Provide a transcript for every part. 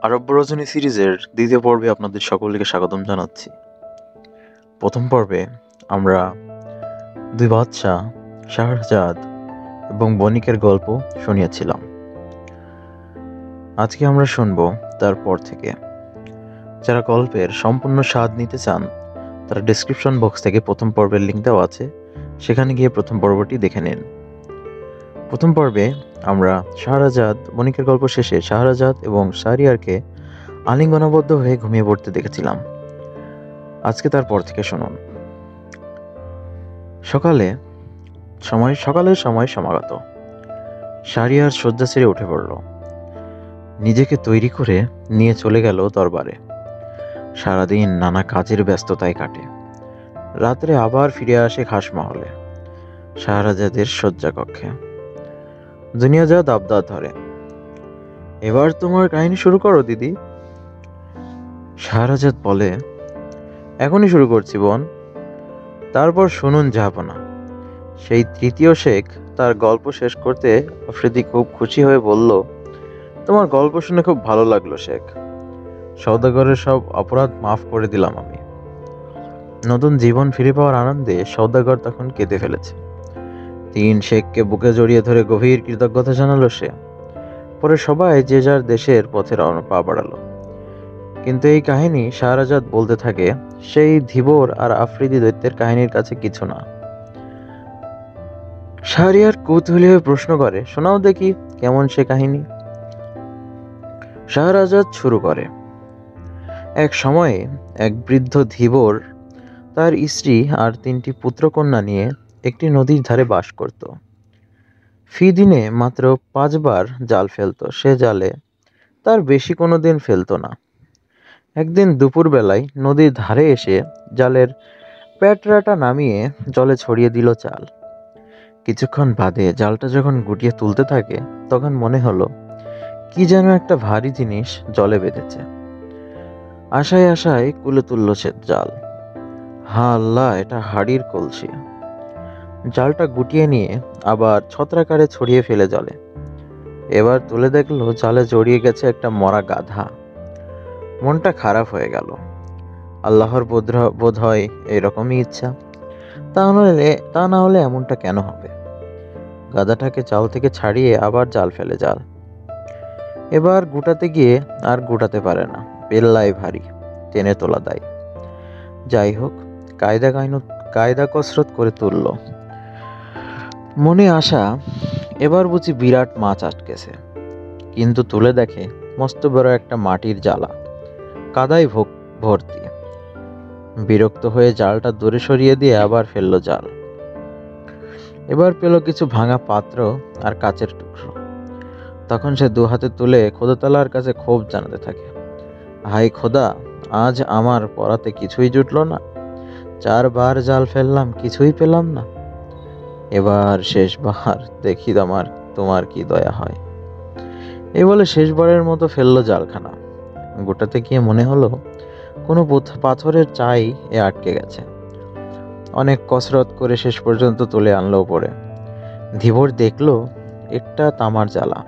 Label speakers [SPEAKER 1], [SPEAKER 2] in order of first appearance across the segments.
[SPEAKER 1] আরব্য রজনী সিরিজের দ্বিতীয় পর্বে আপনাদের সকলকে স্বাগতম জানাচ্ছি। প্রথম পর্বে আমরা দুই বাদশাহ শাহজাদ এবং বণিকের গল্প শুনিয়েছিলাম। আজকে আমরা শুনব তারপর থেকে। যারা গল্পের সম্পূর্ণ স্বাদ নিতে চান তারা ডেসক্রিপশন বক্স থেকে প্রথম পর্বের লিঙ্ক দেওয়া আছে, সেখানে গিয়ে প্রথম পর্বটি দেখে নিন। প্রথম পর্বে আমরা শাহজাদ বণিকের গল্প শেষে শাহজাদ এবং শাহরিয়ারকে আলিঙ্গনাবদ্ধ হয়ে ঘুমিয়ে পড়তে দেখেছিলাম। আজকে তারপর থেকে শুনুন। সকালের সময় সমাগত। শাহরিয়ার শয্যা ছেড়ে উঠে পড়ল। নিজেকে তৈরি করে নিয়ে চলে গেল দরবারে। সারাদিন নানা কাজের ব্যস্ততায় কাটে। রাত্রে আবার ফিরে আসে খাসমহলে, শাহজাদের শয্যা কক্ষে। দুনিয়াজাদ আবদার ধরে, এবার তোমার কাহিনী শুরু করো দিদি। শাহজাদ বলে, এখনই শুরু করছি বোন। তারপর শুনুন জাহাপনা। সেই তৃতীয় শেখ তার গল্প শেষ করতে আফ্রিদি খুব খুশি হয়ে বলল, তোমার গল্প শুনে খুব ভালো লাগলো শেখ। সওদাগরের সব অপরাধ মাফ করে দিলাম আমি। নতুন জীবন ফিরে পাওয়ার আনন্দে সওদাগর তখন কেঁদে ফেলেছে। তিন শেখকে বুকে জড়িয়ে ধরে গভীর কৃতজ্ঞতা জানালো সে। পরে সবাই যে যার দেশের পথে রওনা পা বাড়ালো। কিন্তু এই কাহিনী শাহজাদ বলতে থাকে সেই ধীবর আর আফ্রিদি দৈত্যের কাহিনীর কাছে কিছু না। শাহরিয়ার কৌতূহলী হয়ে প্রশ্ন করে, শোনাও দেখি কেমন সে কাহিনী। শাহজাদ শুরু করে, এক সময়ে এক বৃদ্ধ ধীবর তার স্ত্রী আর 3টি পুত্রকন্যা নিয়ে একটি নদীর ধারে বাস করত। ফি দিনে মাত্র 5 বার জাল ফেলতো। সে জালে তার বেশি কোনো দিন ফেলতো না। একদিন দুপুরবেলায় নদীর ধারে এসে জালের প্যাটরাটা নামিয়ে জলে ছড়িয়ে দিল জাল। কিছুক্ষণ বাদে জালটা যখন গুটিয়ে তুলতে থাকে তখন মনে হলো কি যেন একটা ভারী জিনিস জলে বেঁধেছে। আশায় আশায় কুলে তুলল সে জাল। হা আল্লাহ, এটা হাড়ির কলসি। জালটা গুটিয়ে নিয়ে আবার ছত্রাকারে ছড়িয়ে ফেলে জলে। এবার তুলে দেখলো জালে জড়িয়ে গেছে একটা মরা গাধা। মনটা খারাপ হয়ে গেল। আল্লাহর বোধ হয় এরকমই ইচ্ছা, তা না হলে এমনটা কেন হবে। গাধাটাকে জাল থেকে ছাড়িয়ে আবার জাল ফেলে জাল। এবার গুটাতে গিয়ে আর গুটাতে পারে না, পেল্লাই ভারী, টেনে তোলা দায়। যাই হোক, কায়দা কসরত করে তুলল। মনে আশা, এবার বুঝি বিরাট মাছ আটকেছে। কিন্তু তুলে দেখে মস্ত বড় একটা মাটির জালা, কাদায় ভর্তি। বিরক্ত হয়ে জালটা দূরে সরিয়ে দিয়ে আবার ফেললো জাল। এবার পেল কিছু ভাঙা পাত্র আর কাচের টুকরো। তখন সে 2 হাতে তুলে খোদাতালার কাছে ক্ষোভ জানাতে থাকে, হাই খোদা, আজ আমার পড়াতে কিছুই জুটলো না। 4 বার জাল ফেললাম, কিছুই পেলাম না। এবার শেষবার দেখি তোমার কি দয়া হয়। এই বলে শেষবারের মতো ফেললো জালখানা। গোটাতে গিয়ে মনে হলো কোনো পাথরের চাই এ আটকে গেছে। অনেক কসরত করে শেষ পর্যন্ত তুলে আনলো পরে। ধীবর দেখলো একটা তামার জ্বালা।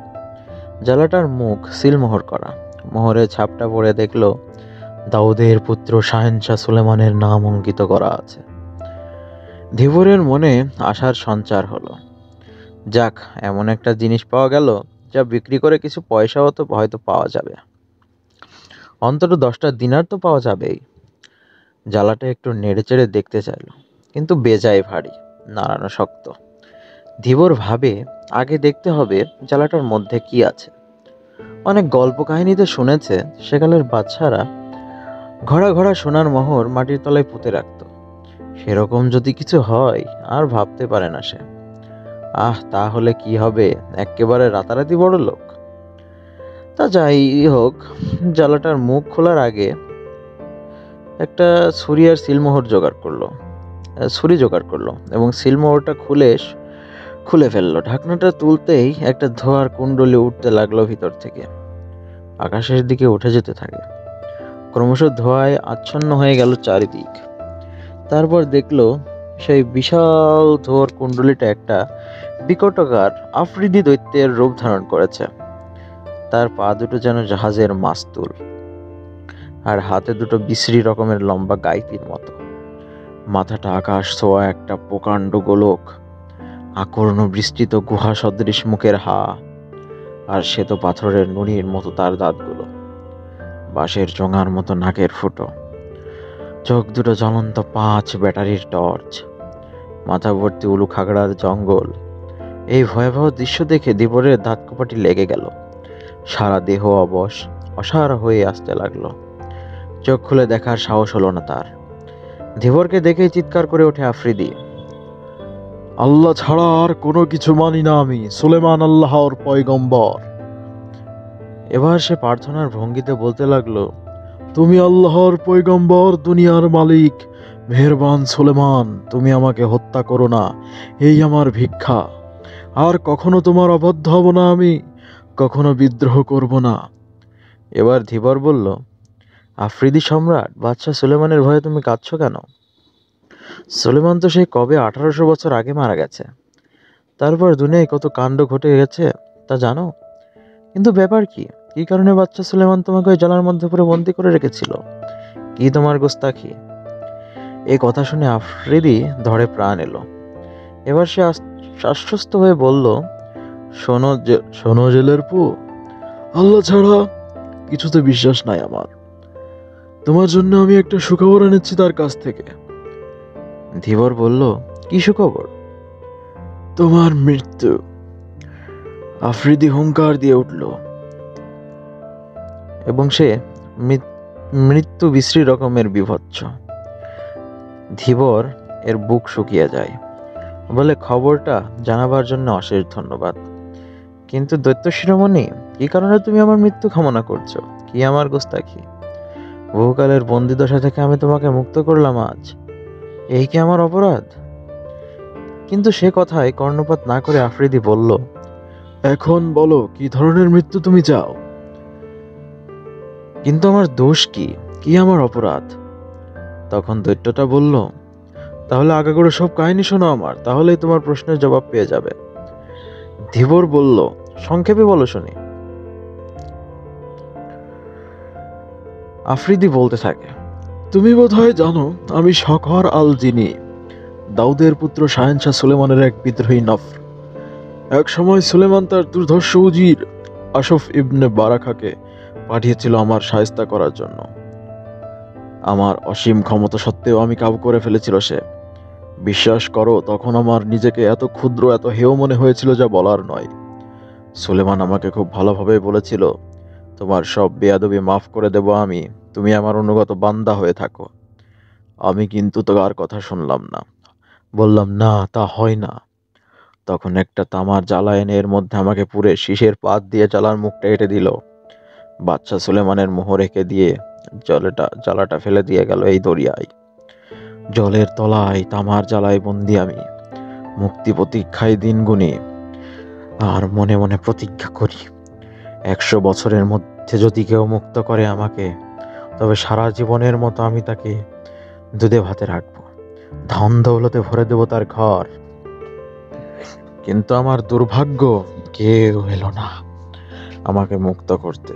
[SPEAKER 1] জ্বালাটার মুখ সিলমোহর করা। মোহরে ছাপটা পড়ে দেখলো দাউদের পুত্র শাহেনশাহ সুলেমানের নাম অঙ্কিত করা আছে। ধীবরের মনে আশার সঞ্চার হলো। যাক, এমন একটা জিনিস পাওয়া গেল যা বিক্রি করে কিছু পয়সাও তো হয়তো পাওয়া যাবে। অন্তত 10টা দিনার তো পাওয়া যাবেই। জ্বালাটা একটু নেড়ে চেড়ে দেখতে চাইল, কিন্তু বেজায় ভারী, নাড়ানো শক্ত। ধীবর ভাবে, আগে দেখতে হবে জ্বালাটার মধ্যে কি আছে। অনেক গল্প কাহিনীতে শুনেছে সেকালের বাদশারা ঘড়া ঘড়া সোনার মোহর মাটির তলায় পুঁতে রাখত। সেরকম যদি কিছু হয় আর ভাবতে পারে না সে। তাহলে কি হবে, একেবারে রাতারাতি বড় লোক। তা যাই হোক, জ্বালাটার মুখ খোলার আগে একটা ছুরি আর সিলমোহর জোগাড় করলো এবং সিলমোহরটা খুলে ফেললো। ঢাকনাটা তুলতেই একটা ধোঁয়ার কুণ্ডলি উঠতে লাগলো ভিতর থেকে। আকাশের দিকে উঠে যেতে থাকে। ক্রমশ ধোঁয়ায় আচ্ছন্ন হয়ে গেল চারিদিক। তারপর দেখলো সেই বিশাল ধোঁয়ার কুণ্ডলিটা একটা বিকটাকার আফ্রিদি দৈত্যের রূপ ধারণ করেছে। তার পা দুটো যেন জাহাজের মাস্তুল, আর হাতে দুটো বিশ্রী রকমের লম্বা গাইতির মতো। মাথাটা আকাশ ছোঁয়া একটা প্রকাণ্ড গোলক, আকর্ণ বিস্তৃত গুহা সদৃশ মুখের হা, আর শ্বেত পাথরের নুড়ির মতো তার দাঁতগুলো, বাঁশের চোঙার মতো নাকের ফুটো, চোখ দুটো জ্বলন্ত 5 ব্যাটারির টর্চ, মাথা ভর্তি উলু খাগড়ার জঙ্গল। এই ভয়াবহ দৃশ্য দেখে ধীবরের দাঁত কপাটি লেগে গেল। সারা দেহ অবশ, অসাড় হয়ে আসতে লাগলো। চোখ খুলে দেখার সাহস হলো না তার। ধীবরকে দেখেই চিৎকার করে ওঠে আফ্রিদি,
[SPEAKER 2] আল্লাহ ছাড়া আর কোনো কিছু মানি না আমি, সুলেমান আল্লাহর পয়গম্বর।
[SPEAKER 1] এবার সে প্রার্থনার ভঙ্গিতে বলতে লাগলো,
[SPEAKER 2] তুমি আল্লাহর পয়গম্বর, দুনিয়ার মালিক, মেহেরবান সুলেমান, তুমি আমাকে হত্যা করো না, এই আমার ভিক্ষা। আর কখনো তোমার অবাধ্য হব না আমি, কখনো বিদ্রোহ করব না।
[SPEAKER 1] এবার ধীবর বলল, আফ্রিদি সম্রাট, বাদশাহ সুলেমানের ভয়ে তুমি কাঁদছো কেন? সুলেমান তো সেই কবে 1800 বছর আগে মারা গেছে। তারপর দুনিয়ায় কত কাণ্ড ঘটে গেছে তা জানো? কিন্তু ব্যাপার কি? কি কারণে বাদশাহ সুলেমান তোমাকে ওই জলার মধ্যে পুরো বন্দি করে রেখেছিল? কি তোমার গোস্তাখি? এই কথা শুনে আফ্রিদি ধরে প্রাণ এলো। এবার সে আশ্বস্ত হয়ে বলল,
[SPEAKER 2] শোনো জেলের পু, আল্লাহ ছাড়া কিছুতে বিশ্বাস নাই আমার। তোমার জন্য আমি একটা সুখবর এনেছি তার কাছ থেকে।
[SPEAKER 1] ধীবর বলল, কি সুখবর?
[SPEAKER 2] তোমার মৃত্যু। আফ্রিদি হুঙ্কার দিয়ে উঠল।
[SPEAKER 1] এবং সে মৃত্যু বিশ্রী রকমের বিভৎস। ধীবর এর বুক শুকিয়ে যায়, বলে, খবরটা জানাবার জন্য অশেষ ধন্যবাদ। কিন্তু দৈত্য শিরোমণি, কি কারণে তুমি আমার মৃত্যু কামনা করছো? কি আমার গোস্তাখি? বহুকালের বন্দিদশা থেকে আমি তোমাকে মুক্ত করলাম আজ, এই কি আমার অপরাধ? কিন্তু সে কথায় কর্ণপাত না করে আফ্রিদি বলল,
[SPEAKER 2] এখন বলো, কি ধরনের মৃত্যু তুমি চাও?
[SPEAKER 1] কিন্তু আমার দোষ কি? কি আমার অপরাধ? তখন দৈত্যটা বলল,
[SPEAKER 2] তাহলে আগাগোড়া সব কাহিনী শোনো আমার, তাহলেই তোমার প্রশ্নের জবাব পেয়ে যাবে।
[SPEAKER 1] ধীবর বলল, সংক্ষেপে বলো শুনি। আফ্রিদি বলতে থাকে,
[SPEAKER 2] তুমি বোধহয় জানো আমি শখর আল জিনি, দাউদের পুত্র শাহেনশাহ সুলেমানের এক বিদ্রোহী নফর। এক সময় সুলেমান তার দুর্ধর্ষ উজির আশফ ইবনে বারাখাকে পাঠিয়েছিল আমার শায়েস্তা করার জন্য। আমার অসীম ক্ষমতা সত্ত্বেও আমি কাবু করে ফেলেছিল সে। বিশ্বাস করো, তখন আমার নিজেকে এত ক্ষুদ্র, এত হেয় মনে হয়েছিল যা বলার নয়। সুলেমান আমাকে খুব ভালোভাবে বলেছিল, তোমার সব বেয়াদবি মাফ করে দেব আমি, তুমি আমার অনুগত বান্দা হয়ে থাকো। আমি কিন্তু তার কথা শুনলাম না, বললাম না, তা হয় না। তখন একটা তামার জ্বালা এনে এর মধ্যে আমাকে পুরে শীষের পাত দিয়ে জ্বালার মুখটা এঁটে দিল। বাদশাহ সুলেমানের মোহ রেখে দিয়ে জ্বালাটা ফেলে দিয়ে গেল এই দরিয়ায়। জলের তলায় তামার জ্বালায় বন্দি আমি, মুক্তি প্রতীক্ষায় দিন গুনি। আর মনে মনে প্রতিজ্ঞা করি, 100 বছরের মধ্যে যদি কেউ মুক্ত করে আমাকে, তবে সারা জীবনের মতো আমি তাকে দুধে ভাতে রাখবো, ধন দৌলতে ভরে দেব তার ঘর। কিন্তু আমার দুর্ভাগ্য, কেউ এলো না আমাকে মুক্ত করতে।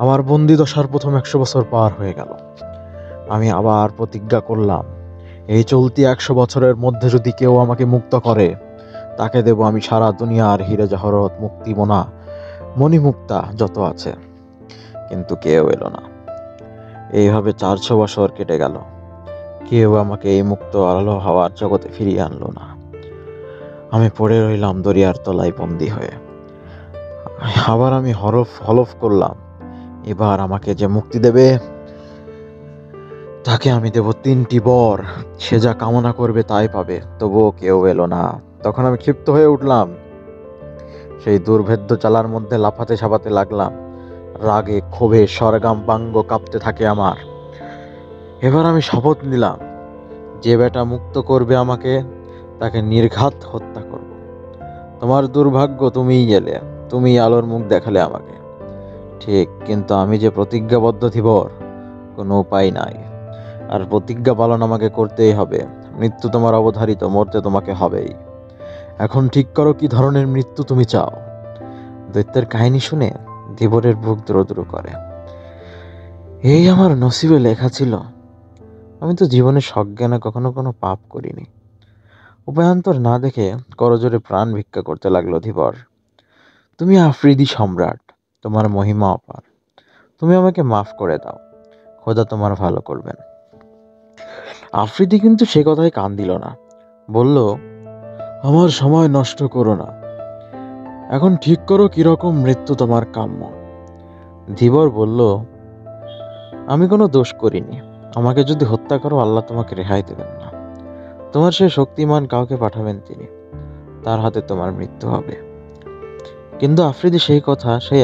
[SPEAKER 2] আমার বন্দি দশার প্রথম 100 বছর পার হয়ে গেল। আমি আবার প্রতিজ্ঞা করলাম, এই চলতি 100 বছরের মধ্যে যদি কেউ আমাকে মুক্ত করে, তাকে দেব আমি সারা দুনিয়ার হিরে জহরত, মুক্তিমোনা, মণিমুক্তা যত আছে। কিন্তু কেউ এলো না। এইভাবে 400 বছর কেটে গেল। কেউ আমাকে এই মুক্ত আলো হাওয়ার জগতে ফিরিয়ে আনলো না। আমি পড়ে রইলাম দরিয়ার তলায় বন্দী হয়ে। আবার আমি হলফ করলাম, এবার আমাকে যে মুক্তি দেবে, তাকে আমি দেব 3টি বর, সে যা কামনা করবে তাই পাবে। তবুও কেউ এলো না। তখন আমি ক্ষিপ্ত হয়ে উঠলাম, সেই দুর্ভেদ্য চালার মধ্যে লাফাতে ঝাপাতে লাগলাম। রাগে ক্ষোভে স্বর্গাঙ্গ কাঁপতে থাকে আমার। এবার আমি শপথ নিলাম, যে বেটা মুক্ত করবে আমাকে, তাকে নির্ঘাত হত্যা করব। তোমার দুর্ভাগ্য, তুমিই এলে, তুমি আলোর মুখ দেখালে আমাকে। ঠিক, কিন্তু আমি যে প্রতিজ্ঞাবদ্ধ ধীবর, কোনো উপায় নাই। আর প্রতিজ্ঞা পালন আমাকে করতেই হবে। মৃত্যু তোমার অবধারিত, মরতে তোমাকে হবেই। এখন ঠিক করো, কি ধরনের মৃত্যু তুমি চাও। দৈত্যের কাহিনী শুনে
[SPEAKER 1] ধীবরের বুক দ্রুদ্রু করে। এই আমার নসিবে লেখা ছিল। আমি তো জীবনে সজ্ঞানে কখনো কোনো পাপ করিনি। উপায়ান্তর না দেখে করজোরে প্রাণ ভিক্ষা করতে লাগলো ধীবর। তুমি আফ্রিদি সম্রাট, তোমার মহিমা অপার। তুমি আমাকে মাফ করে দাও, খোদা তোমার ভালো করবেন। আফ্রিদি কিন্তু সে কথায় কান দিল না। বলল,
[SPEAKER 2] আমার সময় নষ্ট করো না, এখন ঠিক করো কিরকম মৃত্যু তোমার কাম্য।
[SPEAKER 1] ধীবর বলল, আমি কোনো দোষ করিনি। আমাকে যদি হত্যা করো, আল্লাহ তোমাকে রেহাই দেবেন না। তোমার সে শক্তিমান কাউকে পাঠাবেন তিনি, তার হাতে তোমার মৃত্যু হবে। কিন্তু আফ্রিদি সেই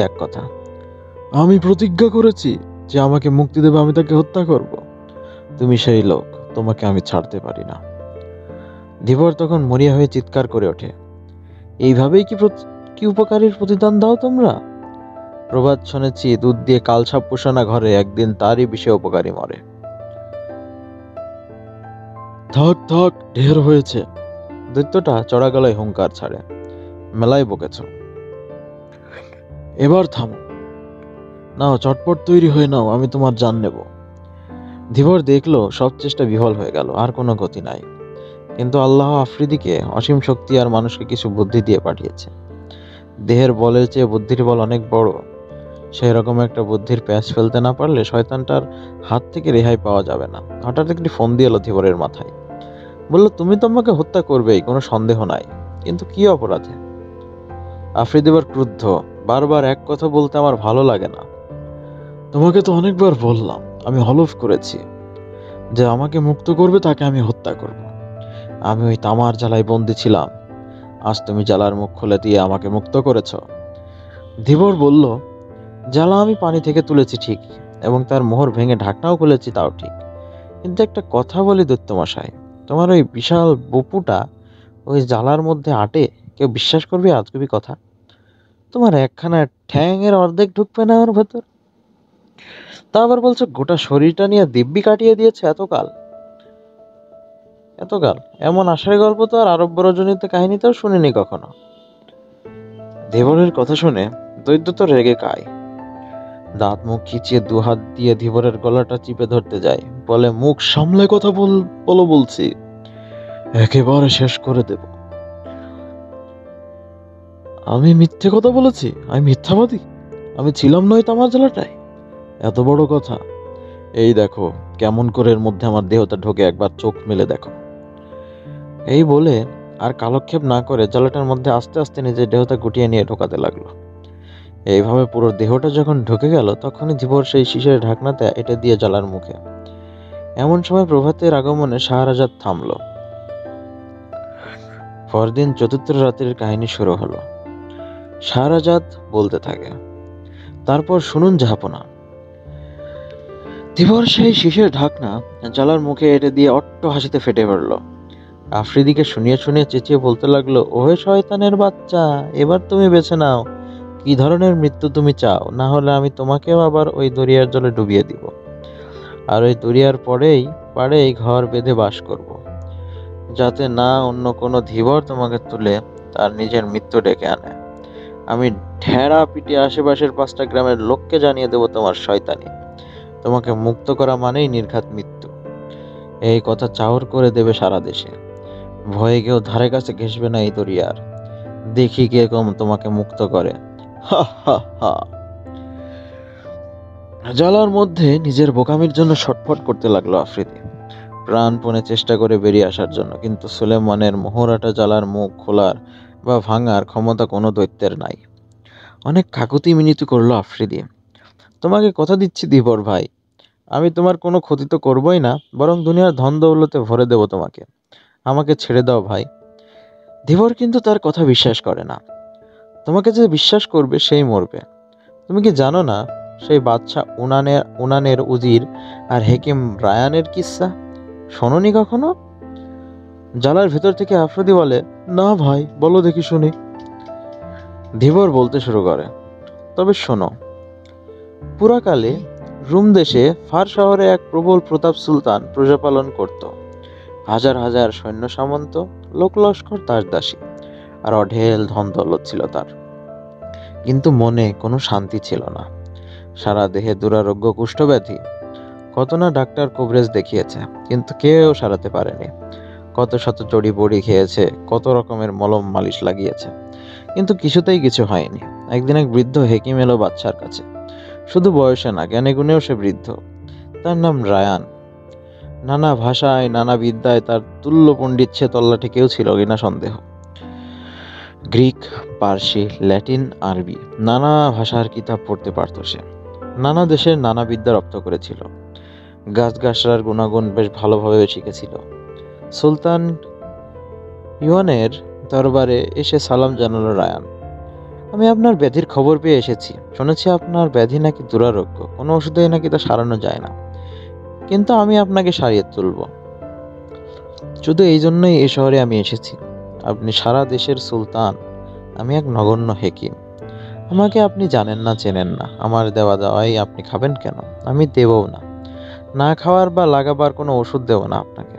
[SPEAKER 1] এক কথা।
[SPEAKER 2] আমি প্রতিজ্ঞা করেছি যে আমাকে মুক্তি দেবে, আমি তাকে হত্যা করব।
[SPEAKER 1] তুমি সেই লোক, তোমাকে আমি ছাড়তে পারি না। ধীবর তখন মরিয়া হয়ে চিৎকার করে ওঠে, এইভাবেই কি উপকারীর প্রতিদান দাও তোমরা? প্রবাদ শুনেছি, দুধ দিয়ে কালসাপ পোষা না ঘরে, একদিন তারই বিষে উপকারী মরে।
[SPEAKER 2] থাক থাক, ঢের হয়েছে।
[SPEAKER 1] দৈত্যটা চড়া গলায় হুঙ্কার ছাড়ে, মেলায় বকেছ,
[SPEAKER 2] এবার থামো। নাও, চটপট তৈরি হয়ে নাও, আমি তোমার জান নেব।
[SPEAKER 1] ধীবর দেখলো সব চেষ্টা বিফল হয়ে গেল, আর কোনো গতি নাই। কিন্তু আল্লাহ আফ্রিদিকে অসীম শক্তি আর মানুষকে কিছু বুদ্ধি দিয়ে পাঠিয়েছে। দেহের বলের চেয়ে বুদ্ধির বল অনেক বড়। সেই রকম একটা বুদ্ধির প্যাঁচ ফেলতে না পারলে শয়তানটার হাত থেকে রেহাই পাওয়া যাবে না। হঠাৎ একটি ফোন দিয়ে এলো ধীবরের মাথায়। বলল, তুমি তো আমাকে হত্যা করবেই, কোনো সন্দেহ নাই, কিন্তু কি অপরাধে? আফ্রিদি এবার ক্রুদ্ধ, বারবার এক কথা বলতে আমার ভালো লাগে না।
[SPEAKER 2] তোমাকে তো অনেকবার বললাম, আমি হলফ করেছি যে আমাকে মুক্ত করবে তাকে আমি হত্যা করব।
[SPEAKER 1] আমি ওই তামার জ্বালায় বন্দি ছিলাম, আজ তুমি জ্বালার মুখ খুলে দিয়ে আমাকে মুক্ত করেছ। ধীবর বলল, জ্বালা আমি পানি থেকে তুলেছি ঠিক, এবং তার মোহর ভেঙে ঢাকনাও খুলেছি, তাও ঠিক। কিন্তু একটা কথা বলি দৈত্যমশাই, তোমার ওই বিশাল বপুটা ওই জ্বালার মধ্যে আটে, কেউ বিশ্বাস করবে আজগুবি কথা? তোমার একখানা ঠ্যাংয়ের অর্ধেক ঢুকবে না ওর ভেতর। তা আবার বলছো গোটা শরীরটা নিয়ে দিব্যি কাটিয়ে দিয়েছে এতকাল। এমন আশার গল্প তো আর আরব্য রজনীতে কাহিনীতেও শুনিনি কখনো। ধীবরের কথা শুনে দৈত্য তো রেগে কায়, দাঁত মুখ খিচিয়ে দুহাত দিয়ে ধীবরের গলাটা চিপে ধরতে যায়, বলে, মুখ
[SPEAKER 2] সামলে কথা বলো বলছি, একেবারে শেষ করে দেব। আমি মিথ্যে কথা বলেছি? আমি মিথ্যাবাদী? আমি ছিলাম নয় তামার জ্বালাটায়? এত বড় কথা! এই দেখো কেমন করে এর মধ্যে আমার দেহটা ঢোকে, একবার চোখ মেলে দেখো।
[SPEAKER 1] এই বলে আর কালক্ষেপ না করে জ্বালাটার মধ্যে আস্তে আস্তে নিজের দেহটা গুটিয়ে নিয়ে ঢোকাতে লাগলো। এইভাবে পুরো দেহটা যখন ঢুকে গেল, তখনই ধীবর সেই শীষের ঢাকনাতে এটা দিয়ে জ্বালার মুখে। এমন সময় প্রভাতের আগমনে শাহরাজাদ থামলো। পরদিন চতুর্থ রাত্রির কাহিনী শুরু হলো। শাহরাজাদ বলতে থাকে, তারপর শুনুন জাহাপনা। ধীবর সেই শীষের ঢাকনা জ্বালার মুখে এঁটে দিয়ে অট্ট হাসিতে ফেটে পড়ল। আফ্রিদিকে শুনিয়ে শুনিয়ে চেঁচিয়ে বলতে লাগলো, ওহে শয়তানের বাচ্চা, এবার তুমি বেছে নাও কি ধরনের মৃত্যু তুমি চাও, না হলে আমি তোমাকেও আবার ওই দরিয়ার জলে ডুবিয়ে দিব, আর ওই দরিয়ার পাড়েই ঘর বেঁধে বাস করব, যাতে না অন্য কোনো ধীবর তোমাকে তুলে তার নিজের মৃত্যু ডেকে আনে। আমি ঢেড়া পিটিয়ে আশেপাশের 5টা গ্রামের লোককে জানিয়ে দেব তোমার শয়তানি। তোমাকে মুক্ত করা মানেই নির্ঘাত মৃত্যু। এই কথা চাউর করে দেবে সারা দেশে। ভয়ে কেউ ধারে কাছে ঘেঁষবে না এই দরিয়ার। দেখি কে কম তোমাকে মুক্ত করে। হা হা হা। জ্বালার মধ্যে নিজের বোকামির জন্য ছটফট করতে লাগলো আফ্রিদি, প্রাণপণে চেষ্টা করে বেরিয়ে আসার জন্য। কিন্তু সুলেমানের মোহরাটা জ্বালার মুখ খোলার বা ভাঙার ক্ষমতা কোনো দৈত্যের নাই। অনেক কাকুতি মিনতি করলো আফ্রিদি। তোমাকে কথা দিচ্ছি ধীবর ভাই, আমি তোমার কোনো ক্ষতি তো করবোই না, বরং দুনিয়ার ধন দৌলতে ভরে দেব তোমাকে। আমাকে ছেড়ে দাও ভাই। ধীবর কিন্তু তার কথা বিশ্বাস করে না। তোমাকে যে বিশ্বাস করবে সেই মরবে। তুমি কি জানো না সেই বাদশা উনানের উজির আর হেকিম রায়ানের কিস্সা? শোনোনি কখনো? জালার ভেতর থেকে আফ্রিদি বলে,
[SPEAKER 2] না ভাই, বলো দেখি শুনি।
[SPEAKER 1] ধীবর বলতে শুরু করে, তবে শোনো। পুরাকালে রুম দেশে ফার শহরে এক প্রবল প্রতাপ সুলতান প্রজা পালন করত। হাজার হাজার সৈন্য সামন্ত, লোক লস্কর তার দাসী, আর অঢেল ধন দৌলত ছিল তার। কিন্তু মনে কোনো শান্তি ছিল না। সারা দেহে দুরারোগ্য কুষ্ঠব্যাধি। কত না ডাক্তার কবরেজ দেখিয়েছে, কিন্তু কেউ সারাতে পারেনি। কত শত জড়িবড়ি খেয়েছে, কত রকমের মলম মালিশ লাগিয়েছে, কিন্তু কিছুতেই কিছু হয়নি। একদিন এক বৃদ্ধ হেকিম এলো বাচ্চার কাছে। শুধু বয়সে না, জ্ঞানে গুণেও সে বৃদ্ধ। তার নাম রায়ান। নানা ভাষায়, নানা বিদ্যায় তার তুল্য পণ্ডিত সে তল্লাটে কেউ ছিল কিনা সন্দেহ। গ্রিক, পার্সি, ল্যাটিন, আরবি, নানা ভাষার কিতাব পড়তে পারত সে। নানা দেশের নানা বিদ্যা রপ্ত করেছিল। গাছগাছরার গুণাগুণ বেশ ভালোভাবে শিখেছিল। সুলতান ইউয়ানের দরবারে এসে সালাম জানালো রায়ান। আমি আপনার ব্যাধির খবর পেয়ে এসেছি। শুনেছি আপনার ব্যাধি নাকি দুরারোগ্য, কোনো ওষুধেই নাকি তা সারানো যায় না। কিন্তু আমি আপনাকে সারিয়ে তুলব। শুধু এই জন্যই এই শহরে আমি এসেছি। আপনি সারা দেশের সুলতান, আমি এক নগণ্য হেকিম। আমাকে আপনি জানেন না, চেনেন না। আমার দেওয়া দেওয়াই আপনি খাবেন কেন? আমি দেবও না। না খাওয়ার বা লাগাবার কোনো ওষুধ দেব না আপনাকে।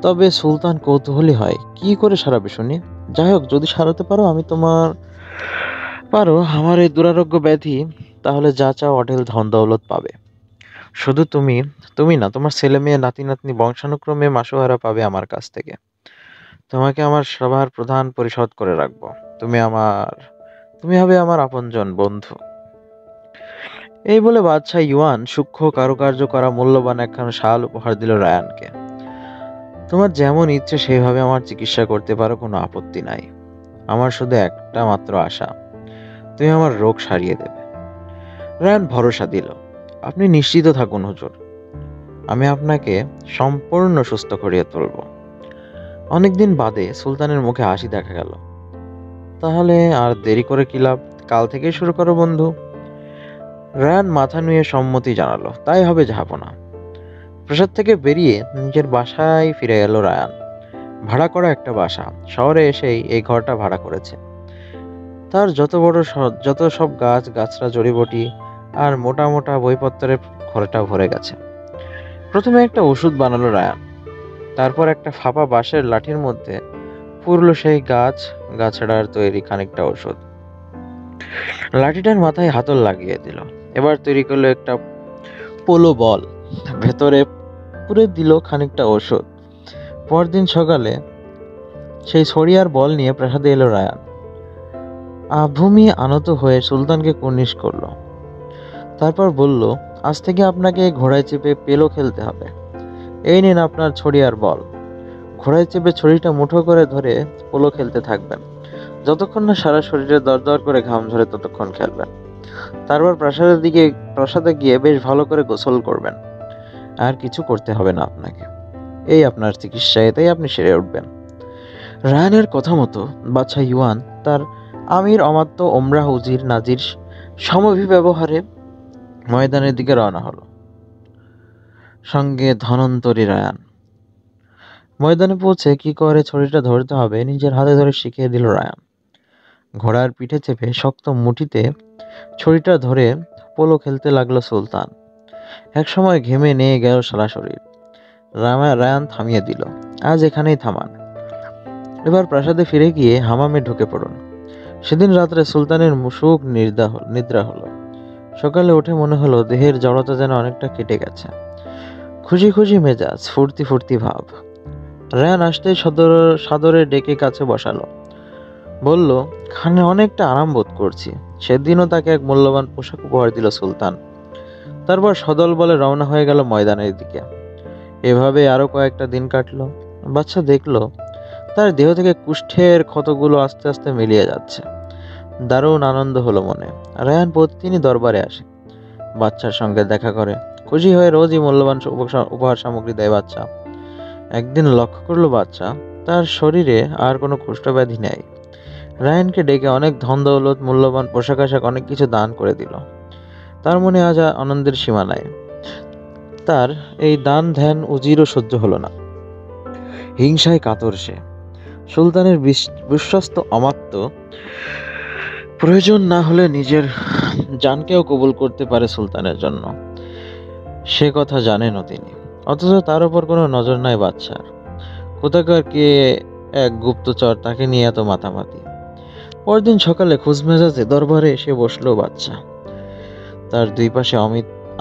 [SPEAKER 1] তবে সুলতান কৌতূহলী হয়, কি করে সারাবে শুনি? যাই হোক, যদি সারাতে পারো আমার এই দুরারোগ্য ব্যাধি, তাহলে যা চাও অঢেল ধন দৌলত পাবে। শুধু তুমি না, তোমার ছেলে মেয়ে নাতি নাতনি বংশানুক্রমে মাসোহারা পাবে আমার কাছ থেকে। তোমাকে আমার সভার প্রধান পরিষদ করে রাখবো। তুমি হবে আমার আপনজন বন্ধু। এই বলে বাদশাহ ইউয়ান সূক্ষ্ম কারুকার্য করা মূল্যবান একখানা শাল উপহার দিল রায়ানকে। তোমার যেমন ইচ্ছে সেইভাবে আমার চিকিৎসা করতে পারো, কোনো আপত্তি নাই। আমার শুধু একটা মাত্র আশা, তুমি আমার রোগ সারিয়ে দেবে। রায়ান ভরসা দিল, আপনি নিশ্চিত থাকুন হুজুর, আমি আপনাকে সম্পূর্ণ সুস্থ করিয়ে তুলব। অনেকদিন বাদে সুলতানের মুখে হাসি দেখা গেল। তাহলে আর দেরি করে কি লাভ? কাল থেকেই শুরু করো বন্ধু। রায়ান মাথা নুয়ে সম্মতি জানালো, তাই হবে জাহাপনা। প্রাসাদ থেকে বেরিয়ে নিজের বাসায় ফিরে এলো রায়ান। ভাড়া করা একটা বাসা। শহরে এসেই এই ঘরটা ভাড়া করেছে। তার যত সব গাছ গাছরা, জড়িবটি আর মোটা মোটা বইপত্রের ঘরটা ভরে গেছে। প্রথমে একটা ওষুধ বানালো রায়ান। তারপর একটা ফাঁপা বাঁশের লাঠির মধ্যে পুরলো সেই গাছড়ার তৈরি খানিকটা ওষুধ। লাঠিটার মাথায় হাতল লাগিয়ে দিল। এবার তৈরি করলো একটা পোলো বল, ভেতরে পুরে দিল খানিকটা ওষুধ। পরদিন সকালে সেই ছড়িয়ার বল নিয়ে প্রাসাদে এলো রায়ান। ভূমি আনত হয়ে সুলতানকে কুর্নিশ করলো। তারপর বলল, আজ থেকে আপনাকে ঘোড়ায় চেপে পেলো খেলতে হবে। এই নিন আপনার ছড়ি আর বল। ঘোড়ায় চেপে ছড়িটা মুঠো করে ধরে পোলো খেলতে থাকবেন। যতক্ষণ না সারা শরীরে দরদর করে ঘাম ঝরে ততক্ষণ খেলবেন। তারপর প্রাসাদে গিয়ে বেশ ভালো করে গোসল করবেন। আর কিছু করতে হবে না আপনাকে। এই আপনার চিকিৎসা, এতেই আপনি সেরে উঠবেন। রায়ানের কথা মতো বাদশাহ ইউয়ান তার আমির অমাত্য ওমরাহ উজির নাজির সমভিব্যবহারে ময়দানের দিকে রওনা হলো। সঙ্গে ধনন্তরী রায়ান। ময়দানে পৌঁছে কি করে ছড়িটা ধরতে হবে নিজের হাতে ধরে শিখিয়ে দিল রায়ান। ঘোড়ার পিঠে চেপে শক্ত মুঠিতে ছড়িটা ধরে পোলো খেলতে লাগলো সুলতান। একসময় ঘেমে নিয়ে গেল সারা শরীর। রায়ান থামিয়ে দিল, আজ এখানেই থামান। এবার প্রাসাদে ফিরে গিয়ে হামামে ঢুকে পড়ুন। সেদিন রাত্রে সুলতানের মুশুক নিদ্রা হলো। সকালে উঠে মনে হলো দেহের জড়তা যেন অনেকটা কেটে গেছে। খুশি খুশি মেজাজ, ফুর্তি ফুর্তি ভাব। রায়ান আসতেই সাদরে ডেকে কাছে বসালো। বলল, খানে অনেকটা আরাম বোধ করছি। সেদিনও তাকে এক মূল্যবান পোশাক উপহার দিল সুলতান। তারপর সদল বলে রওনা হয়ে গেল ময়দানের দিকে। এভাবে আরো কয়েকটা দিন কাটলো। বাচ্চা দেখলো তার দেহ থেকে কুষ্ঠের ক্ষতগুলো আস্তে আস্তে মিলিয়ে যাচ্ছে। দারুণ আনন্দ হলো মনে। রায়ান প্রতিদিনই দরবারে আসে, বাচ্চার সঙ্গে দেখা করে। খুশি হয়ে রোজই মূল্যবান উপহার সামগ্রী দেয় বাচ্চা। একদিন লক্ষ্য করলো বাচ্চা তার শরীরে আর কোনো কুষ্ঠব্যাধি নেই। রায়ানকে ডেকে অনেক ধন দৌলত, মূল্যবান পোশাক আশাক অনেক কিছু দান করে দিল। তার মনে আজ আনন্দের সীমা নাই। তার এই দান ধ্যান উজিরও সহ্য হলো না। হিংসায় কাতর সে। সুলতানের বিশ্বস্ত অমাত্য প্রয়োজন না হলে নিজের জানকেও কবুল করতে পারে সুলতানের জন্য, সে কথা জানেনও তিনি। অথচ তার উপর কোনো নজর নাই বাদশার। কোথাকার কে এক গুপ্তচর, তাকে নিয়ে এত মাতামাতি। পরদিন সকালে খোঁজমেজাজে দরবারে এসে বসলো বাদশাহ। তার দুই পাশে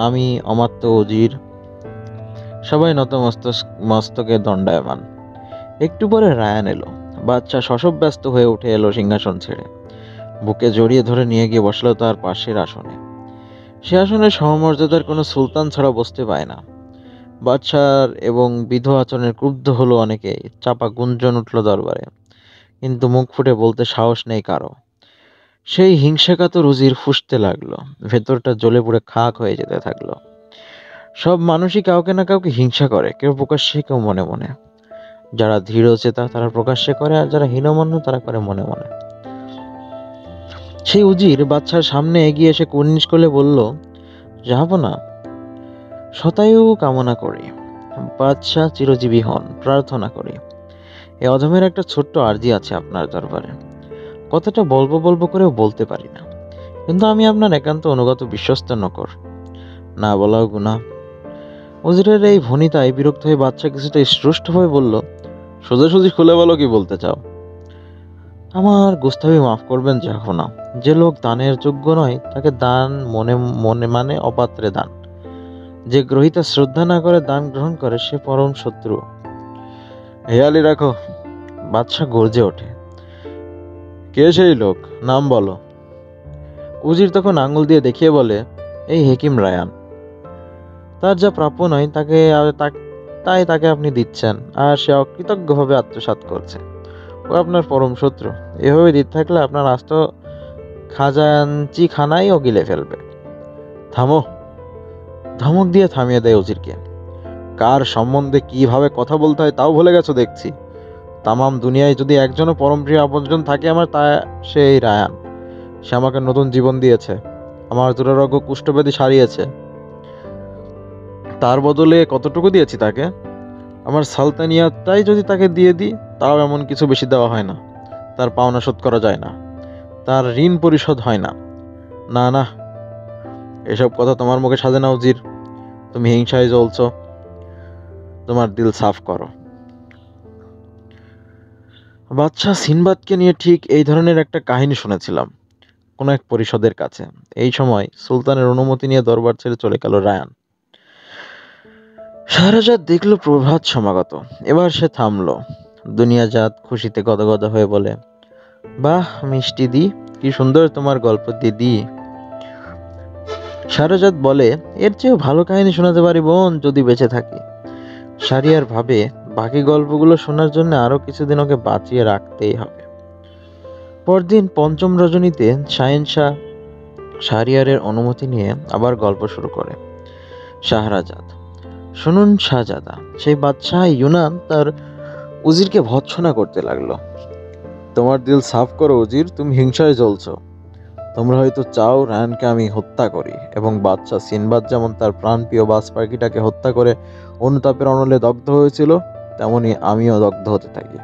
[SPEAKER 1] আমি অমাত্য উজির, সবাই মস্তকে দণ্ডায়মান। একটু পরে রায়ান এলো। বাদশাহ শশব ব্যস্ত হয়ে উঠে এলো সিংহাসন ছেড়ে, বুকে জড়িয়ে ধরে নিয়ে গিয়ে বসলো তার পাশের আসনে। সে আসনে সমমর্যাদার কোনো সুলতান ছাড়া বসতে পায় না। বাদশার এবং বিধ আচরণের ক্রুদ্ধ হলো অনেকেই, চাপা গুঞ্জন উঠল দরবারে, কিন্তু মুখ ফুটে বলতে সাহস নেই কারো। সেই হিংসাকাতর উজির ফুঁসতে লাগলো, ভেতরটা জ্বলে পুড়ে খাক হয়ে যেতে থাকলো। সব মানুষই কাউকে না কাউকে হিংসা করে, কেউ প্রকাশ্যে কেউ মনে মনে। যারা দৃঢ়চেতা তারা প্রকাশ্যে করে, আর যারা হীনমন্য তারা করে মনে মনে। সেই উজির বাদশার সামনে এগিয়ে এসে কুর্নিশ করলে বলল, যাব না, শতায়ু কামনা করি, বাদশাহ চিরজীবী হন প্রার্থনা করি। এ অধমের একটা ছোট্ট আর্জি আছে আপনার দরবারে। কথাটা বলবো বলবো করেও বলতে পারি না, কিন্তু আমি আপনার একান্ত অনুগত বিশ্বস্ত নকর, না বলাও গুনাহ। উজিরের এই ভনিতায় বিরক্ত হয়ে বাদশা কিছুটা স্পষ্টভাবে বলল, সোজাসুজি খুলে বলো কি বলতে চাও। আমার গুস্তাবি মাফ করবেন জাহপনা, যে লোক দানের যোগ্য নয় তাকে দান মনে মনে মানে অপাত্রে দান। যে গ্রহিতা শ্রদ্ধা না করে দান গ্রহণ করে সে পরম শত্রু। হেয়ালি রাখো। বাদশা গর্জে ওঠে, কে সেই লোক, নাম বলো। উজির তখন আঙ্গুল দিয়ে দেখিয়ে বলে, এই হেকিম রায়ান। তার যা প্রাপ্য নয় তাই তাকে আপনি দিচ্ছেন, আর সে অকৃতজ্ঞভাবে আত্মসাৎ করছে। ও আপনার পরম শত্রু। এভাবে দিতে থাকলে আপনার আস্ত খাজাঞ্চি খানাই ও গিলে ফেলবে। থামো। ধমক দিয়ে থামিয়ে দেয় উজিরকে। কার সম্বন্ধে কিভাবে কথা বলতে হয় তাও ভুলে গেছো দেখছি। তামাম দুনিয়ায় যদি একজনও পরম প্রিয় আপনজন থাকে আমার, তা সেই রায়ান। সে আমাকে নতুন জীবন দিয়েছে, আমার দুরারোগ্য কুষ্ঠব্যাধি সারিয়েছে। তার বদলে কতটুকু দিয়েছি তাকে? আমার সালতানিয়াতটাই যদি তাকে দিয়ে দিই, তাও এমন কিছু বেশি দেওয়া হয় না। তার পাওনা শোধ করা যায় না, তার ঋণ পরিশোধ হয় না। না না, এসব কথা তোমার মুখে সাজে না উজির। তুমি হিংসায় জ্বলছো, তোমার দিল সাফ করো। বাদশাহ সিনবাদকে নিয়ে ঠিক এই ধরনের একটা কাহিনী শুনেছিলাম কোনো এক পরিষদের কাছে। এই সময় সুলতানের অনুমতি নিয়ে দরবার ছেড়ে চলে গেল রায়ান। শাহরাজাদ দেখলো প্রভাত সমাগত। এবার সে থামলো। দুনিয়াজাত খুশিতে গদগদ হয়ে বলে, বাহ মিষ্টি দি, কি সুন্দর তোমার গল্প দিদি। শাহরাজাদ বলে, এর চেয়েও ভালো কাহিনী শোনাতে পারি বোন, যদি বেঁচে থাকি। শাহরিয়ার ভাবে বাকি গল্পগুলো শোনার জন্য আরো কিছুদিন ওকে বাঁচিয়ে রাখতেই হবে। পরদিন পঞ্চম রজনীতে শাহেনশাহ শাহরিয়ারের অনুমতি নিয়ে আবার গল্প শুরু করে। শাহরাজাদ, শুনুন শাহজাদা, সেই বাদশাহ ইউনান তার উজিরকে ভৎসনা করতে লাগলো। তোমার দিল সাফ করো উজির, তুমি হিংসায় জ্বলছো। তোমরা হয়তো চাও রায়ানকে আমি হত্যা করি, এবং বাদশাহ সিনবাদ যেমন তার প্রাণপ্রিয় বাজ পাখিটাকে হত্যা করে অনুতাপের অনলে দগ্ধ হয়েছিল, তেমনি আমিও দগ্ধ হতে থাকি।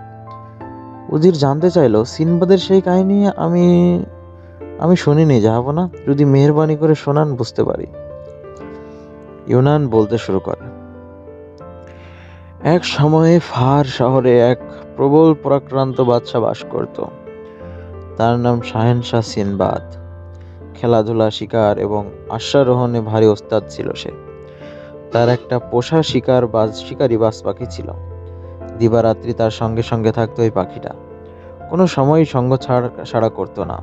[SPEAKER 1] উজির জানতে চাইলো, সিনবাদের সেই কাহিনী আমি শুনিনি জাহাপনা, যদি মেহেরবানি করে শোনান বুঝতে পারি। ইউনান বলতে শুরু করে, এক সময়ে ফার শহরে এক প্রবল পরাক্রান্ত বাদশাহ বাস করত। তার নাম শাহেনশাহ সিনবাদ। খেলাধুলা, শিকার এবং অশ্বারোহণে ভারী ওস্তাদ ছিল সে। তার একটা পোষা শিকারী বাজ পাখি ছিল। দিবারাত্রি তার সঙ্গে সঙ্গে থাকতো ওই পাখিটা, কোনো সময়ই সঙ্গ ছাড়া করতো না।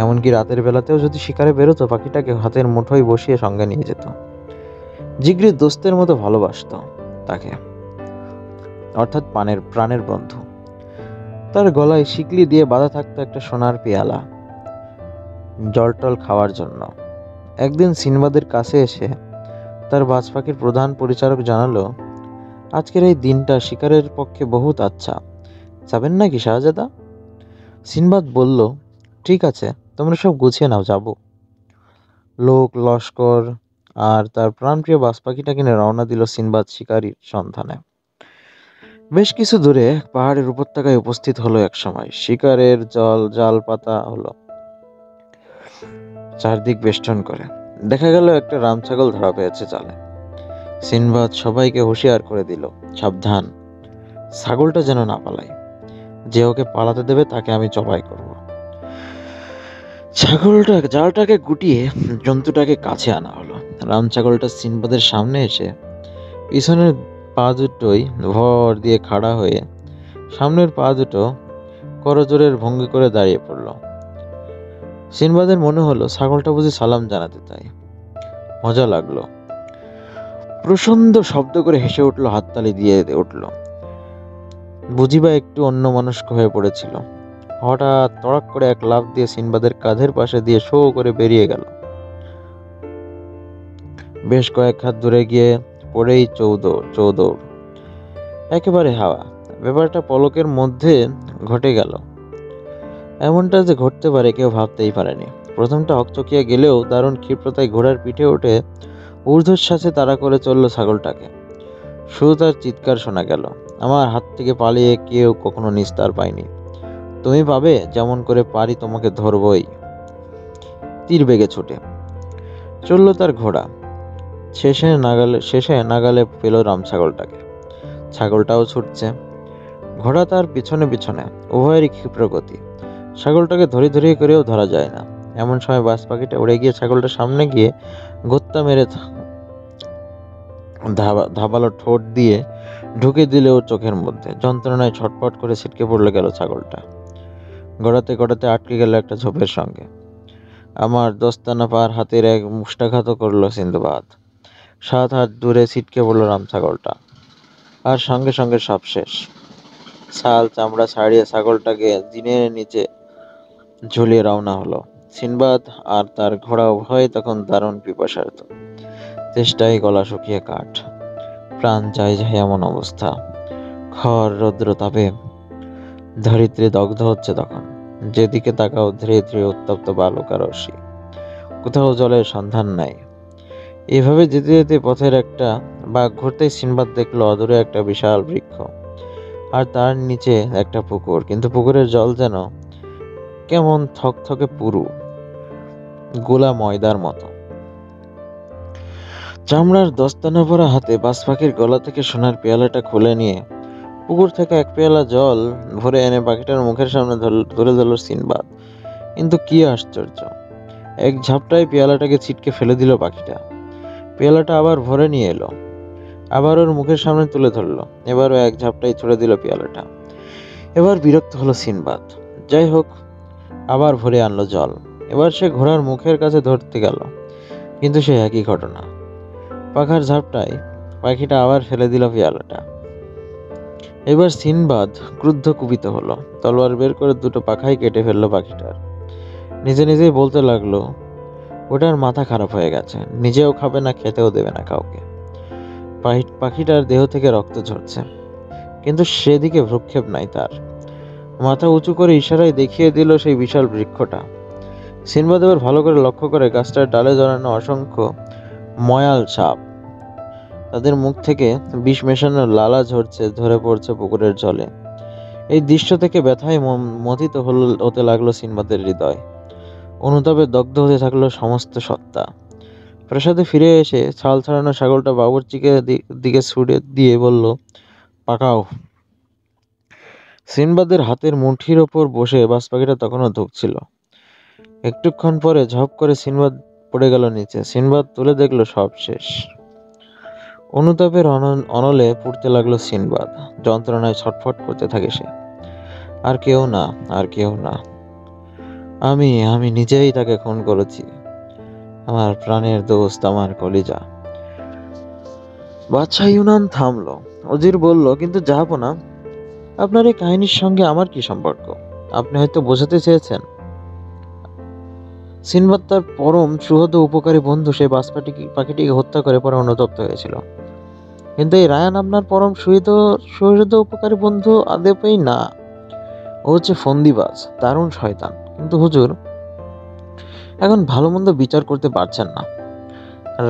[SPEAKER 1] এমনকি রাতের বেলাতেও যদি শিকারে বেরোতো, পাখিটাকে হাতের মুঠোয় বসিয়ে সঙ্গে নিয়ে যেত। জিগরির দোস্তের মতো ভালোবাসতো তাকে, অর্থাৎ প্রাণের বন্ধু। তার গলায় শিকলি দিয়ে বাঁধা থাকতো একটা সোনার পেয়ালা, জলটল খাওয়ার জন্য। একদিন সিনবাদের কাছে এসে তার বাজ পাখির প্রধান পরিচারক জানালো, আজকের এই দিনটা শিকারের পক্ষে বহুত আচ্ছা, যাবেন নাকি শাহজাদা? সিনবাদ বলল, ঠিক আছে, তোমরা সব গুছিয়ে নাও, যাব। লোক লস্কর আর তার প্রাণপ্রিয় বাজ পাখিটাকে নিয়ে রওনা দিল সিনবাদ শিকারীর সন্ধানে। বেশ কিছু দূরে পাহাড়ের উপত্যকায় উপস্থিত হলো এক সময়। শিকারের জাল পাতা হলো চারদিক বেষ্টন করে। দেখা গেল একটা রাম ছাগল ধরা পেয়েছে জালে। সিনবাদ সবাইকে হুঁশিয়ার করে দিল, সাবধান, ছাগলটা যেন না পালায়। যে ওকে পালাতে দেবে তাকে আমি জবাই করব। জালটাকে গুটিয়ে জন্তুটাকে কাছে আনা হলো। রাম ছাগলটা সিনবাদের সামনে এসে পিছনের পা দুটোই ভর দিয়ে খাড়া হয়ে সামনের পা দুটো করজোড়ের ভঙ্গি করে দাঁড়িয়ে পড়ল। সিনবাদের মনে হলো ছাগলটা বুঝি সালাম জানাতে তাই। মজা লাগলো। প্রচন্ড শব্দ করে হেসে উঠলো, হাততালি দিয়ে উঠলো। বুঝিবা একটু অন্যমনস্ক হয়ে পড়েছিল। হঠাৎ তড়াক করে এক লাফ দিয়ে সিনবাদের কাঁধের পাশে দিয়ে শো করে বেরিয়ে গেল। বেশ কয়েক হাত দূরে গিয়ে পড়েই চৌদৌড়, একেবারে হাওয়া। ব্যাপারটা পলকের মধ্যে ঘটে গেল। এমনটা যে ঘটতে পারে কেউ ভাবতেই পারেনি। প্রথমটা হকচকিয়ে গেলেও দারুণ ক্ষিপ্রতায় ঘোড়ার পিঠে উঠে ঊর্ধ্বশ্বাসে তাড়া করে চলল ছাগলটাকে। শুধু তার চিৎকার শোনা গেল, আমার হাত থেকে পালিয়ে কেউ কখনো নিস্তার পায়নি। তুমি পাবে, যেমন করে পারি তোমাকে ধরবই। তীর বেগে ছুটে চলল তার ঘোড়া। শেষে নাগালে পেল রাম ছাগলটাকে। ছাগলটাও ছুটছে, ঘোড়া তার পিছনে পিছনে, উভয়েরই ক্ষিপ্র গতি। ছাগলটাকে ধরি করেও ধরা যায় না। এমন সময় বাজ পাখিটা উড়ে গিয়ে ছাগলটার সামনে গিয়ে গোত্তা মেরে ধাবালো ঠোঁট দিয়ে ঢুকে দিলে ওর চোখের মধ্যে। যন্ত্রণায় ছটপট করে ছিটকে পড়লে গেল ছাগলটা। গড়াতে আটকে গেল একটা ঝোপের সঙ্গে। আমার দস্তানা পার হাতের এক মুষ্টাঘাতও করলো সিন্ধবাদ। 7 হাত দূরে ছিটকে পড়ল রাম ছাগলটা, আর সঙ্গে সঙ্গে সব শেষ। ছাল চামড়া ছাড়িয়ে ছাগলটাকে জিনের নিচে ঝুলিয়ে রওনা হলো। সিনবাদ আর তার ঘোড়া উভয় তখন দারুণ পিপাসার্ত। চেষ্টায় গলা শুকিয়ে কাঠ, প্রাণ যায় এমন অবস্থা। খর রৌদ্র তাপে ধরিত্রী দগ্ধ হচ্ছে তখন। যেদিকে তাকাও ধীরে ধীরে উত্তপ্ত বালুকা রশ্মি, কোথাও জলের সন্ধান নাই। এভাবে যেতে যেতে পথের একটা বাঘ ঘুরতেই সিনবাদ দেখলো অদূরে একটা বিশাল বৃক্ষ, আর তার নিচে একটা পুকুর। কিন্তু পুকুরের জল যেন কেমন থকথকে পুরু, গোলা ময়দার মতো। চামড়ার দস্তানা ভরা হাতে বাজ পাখির গলা থেকে সোনার পেয়ালাটা খুলে নিয়ে পুকুর থেকে এক পেয়ালা জল ভরে এনে পাখিটার মুখের সামনে ধরে ধরল সিনবাদ। কিন্তু কি আশ্চর্য, এক ঝাপটায় পেয়ালাটাকে ছিটকে ফেলে দিল পাখিটা। পেয়ালাটা আবার ভরে নিয়ে এলো, আবার ওর মুখের সামনে তুলে ধরলো। এবারও এক ঝাপটায় ছুড়ে দিল পেয়ালাটা। এবার বিরক্ত হলো সিনবাদ। যাই হোক, আবার ভরে আনলো জল। এবার সে ঘোড়ার মুখের কাছে ধরতে গেল, কিন্তু সে একই ঘটনা। পাখার ঝাপটায় পাখিটা আবার ফেলে দিল পেয়ালাটা। এবার সিনবাদ ক্রুদ্ধ কুপিত হলো, তলোয়ার বের করে দুটো পাখাই কেটে ফেললো পাখিটার। নিজেই বলতে লাগলো, ওটার মাথা খারাপ হয়ে গেছে, নিজেও খাবে না, খেতেও দেবে না কাউকে। পাখিটার দেহ থেকে রক্ত ঝরছে, কিন্তু সেদিকে ভ্রুক্ষেপ নাই তার। মাথা উঁচু করে ইশারায় দেখিয়ে দিল সেই বিশাল বৃক্ষটা। সিনবাদ এবার ভালো করে লক্ষ্য করে গাছটার ডালে জড়ানো অসংখ্য ময়াল সাপ। তাদের মুখ থেকে বিষ মেশানো লালা ঝরে পড়ছে পুকুরের জলে। এই দৃশ্য থেকে ব্যথায় মথিত হতে লাগলো সিনবাদের হৃদয়। অনুতাপে দগ্ধ হতে থাকলো সমস্ত সত্তা। প্রাসাদে ফিরে এসে ছাল ছাড়ানো ছাগলটা বাবুর্চিকে দিকে ছুড়ে দিয়ে বলল, পাকাও। সিনবাদের হাতের মুঠির ওপর বসে বাজ পাখিটা তখনও ধুঁকছিল। একটুক্ষণ পরে ঝপ করে সিনবাদ পড়ে গেল নিচে। সিনবাদ তুলে দেখলো সব শেষ। অনুতাপের অনলে পুড়তে লাগলো সিনবাদ। যন্ত্রণায় ছটফট করতে থাকে সে। আর কেউ না, আমি নিজেই তাকে খুন করেছি, আমার প্রাণের দোস্ত, আমার কলিজা। বাদশাহ ইউনান থামলো। উজির বলল, কিন্তু জাহাপনা, আপনার এই কাহিনীর সঙ্গে আমার কি সম্পর্ক? আপনি হয়তো বোঝাতে চেয়েছেন সিনবাদ তার পরম সুহৃদ উপকারী বন্ধু সেই বাজ পাখিটিকে হত্যা করে পরে অনুতপ্ত হয়েছিল। কিন্তু এই রায়ান আপনার পরম সুহৃদ উপকারী বন্ধু আদেপেই না। ও হচ্ছে ফন্দিবাজ, দারুণ শয়তান। কিন্তু হুজুর, এখন ভালো মন্দ বিচার করতে পারছেন না।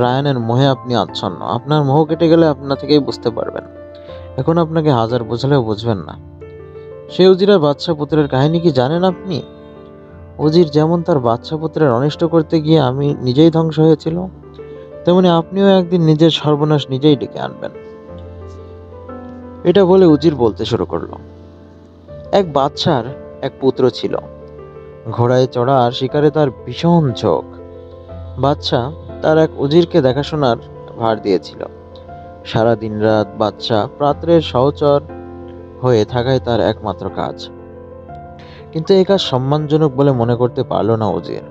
[SPEAKER 1] রায়ানের মোহে আপনি আচ্ছন্ন। আপনার মোহ কেটে গেলে আপনা থেকেই বুঝতে পারবেন। এখন আপনাকে হাজার বোঝালেও বুঝবেন না। সে উজিরের বাদশাহ পুত্রের কাহিনী কি জানেন আপনি? উজির যেমন তার বাদশাহ পুত্রের অনিষ্ট করতে গিয়ে আমি নিজেই ধ্বংস হয়েছিল, তেমনি আপনিও একদিন নিজের সর্বনাশ নিজেই ডেকে আনবেন। এটা বলে উজির বলতে শুরু করলো, এক বাদশার এক পুত্র ছিল। ঘোড়ায় চড়া আর শিকারে তার ভীষণ ঝোঁক। বাদশাহ তার এক উজিরকে দেখাশোনার ভার দিয়েছিল। সারা দিন রাত বাদশাহ প্রাত্রের সহচর হয়ে থাকাই তার একমাত্র কাজ। কিন্তু এই কাজ সম্মানজনক বলে মনে করতে পারল না উজির।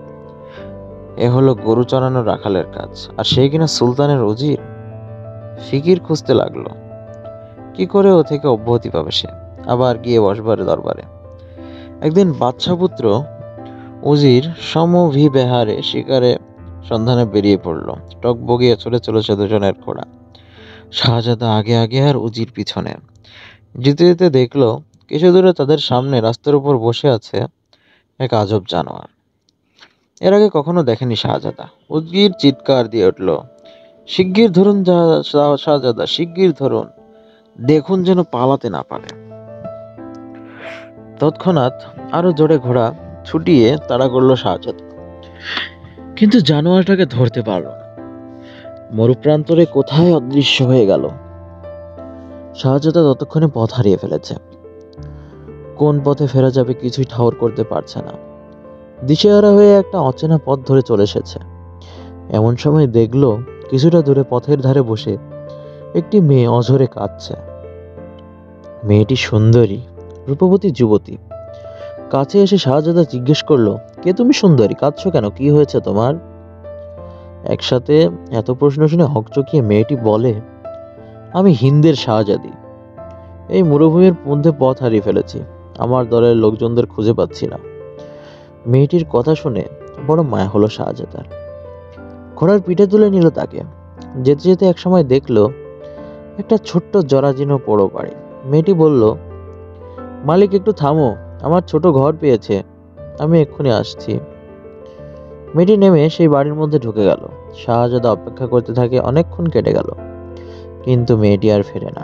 [SPEAKER 1] এ হলো গরু চড়ানো রাখালের কাজ, আর সেই কিনা সুলতানের উজির। ফিকির খুঁজতে লাগলো কি করে ও থেকে অব্যাহতি পাবে সে। আবার গিয়ে বসবার দরবারে। একদিন বাদশাপুত্র উজির সমভিবেহারে শিকারে সন্ধানে বেরিয়ে পড়ল। টক বগিয়ে চলে চলেছে দুজনের ঘোড়া। শাহজাদা আগে আগে আর উজির পিছনে। যেতে যেতে দেখলো কিছু দূরে তাদের সামনে রাস্তার উপর বসে আছে এক আজব জানোয়ার। এর আগে কখনো দেখেনি শাহজাদা। উজির চিৎকার দিয়ে উঠল, শিগগির ধরুন শাহজাদা, শিগগির ধরুন, দেখুন যেন পালাতে না পারে। তৎক্ষণাৎ আরো জোরে ঘোড়া ছুটিয়ে তাড়া করলো শাহজাদা, কিন্তু জানোয়ারটাকে ধরতে পারল না। মরুপ্রান্তরে কোথায় অদৃশ্য হয়ে গেল। শাহজাদা ততক্ষণে পথ হারিয়ে ফেলেছে। কোন পথে ফেরা যাবে কিছুই ঠাউর করতে পারছে না। দিশেহারা হয়ে একটা অচেনা পথ ধরে চলে এসেছে। এমন সময় দেখলো কিছুটা দূরে পথের ধারে বসে একটি মেয়ে অঝরে কাঁদছে। মেয়েটি সুন্দরী, রূপবতী যুবতী। কাছে এসে শাহজাদা জিজ্ঞেস করলো, কে তুমি সুন্দরী, কাঁদছো কেন, কি হয়েছে তোমার? একসাথে এত প্রশ্ন শুনে হকচকিয়ে মেয়েটি বলে, আমি হিন্দের শাহজাদি। এই মরুভূমির মধ্যে পথ হারিয়ে ফেলেছি। আমার দলের লোকজনদের খুঁজে পাচ্ছি না। মেয়েটির কথা শুনে বড় মায়া হলো শাহজাদার। ঘোড়ার পিঠে তুলে নিল তাকে। যেতে যেতে একসময় দেখলো একটা ছোট্ট জরাজীর্ণ পোড়ো বাড়ি। মেয়েটি বলল, মালিক একটু থামো, আমার ছোট ঘর পেয়েছে, আমি এক্ষুনি আসছি। মেয়েটি নেমে সেই বাড়ির মধ্যে ঢুকে গেল। শাহজাদা অপেক্ষা করতে থাকে। অনেকক্ষণ কেটে গেল, কিন্তু মেয়েটি আর ফেরে না।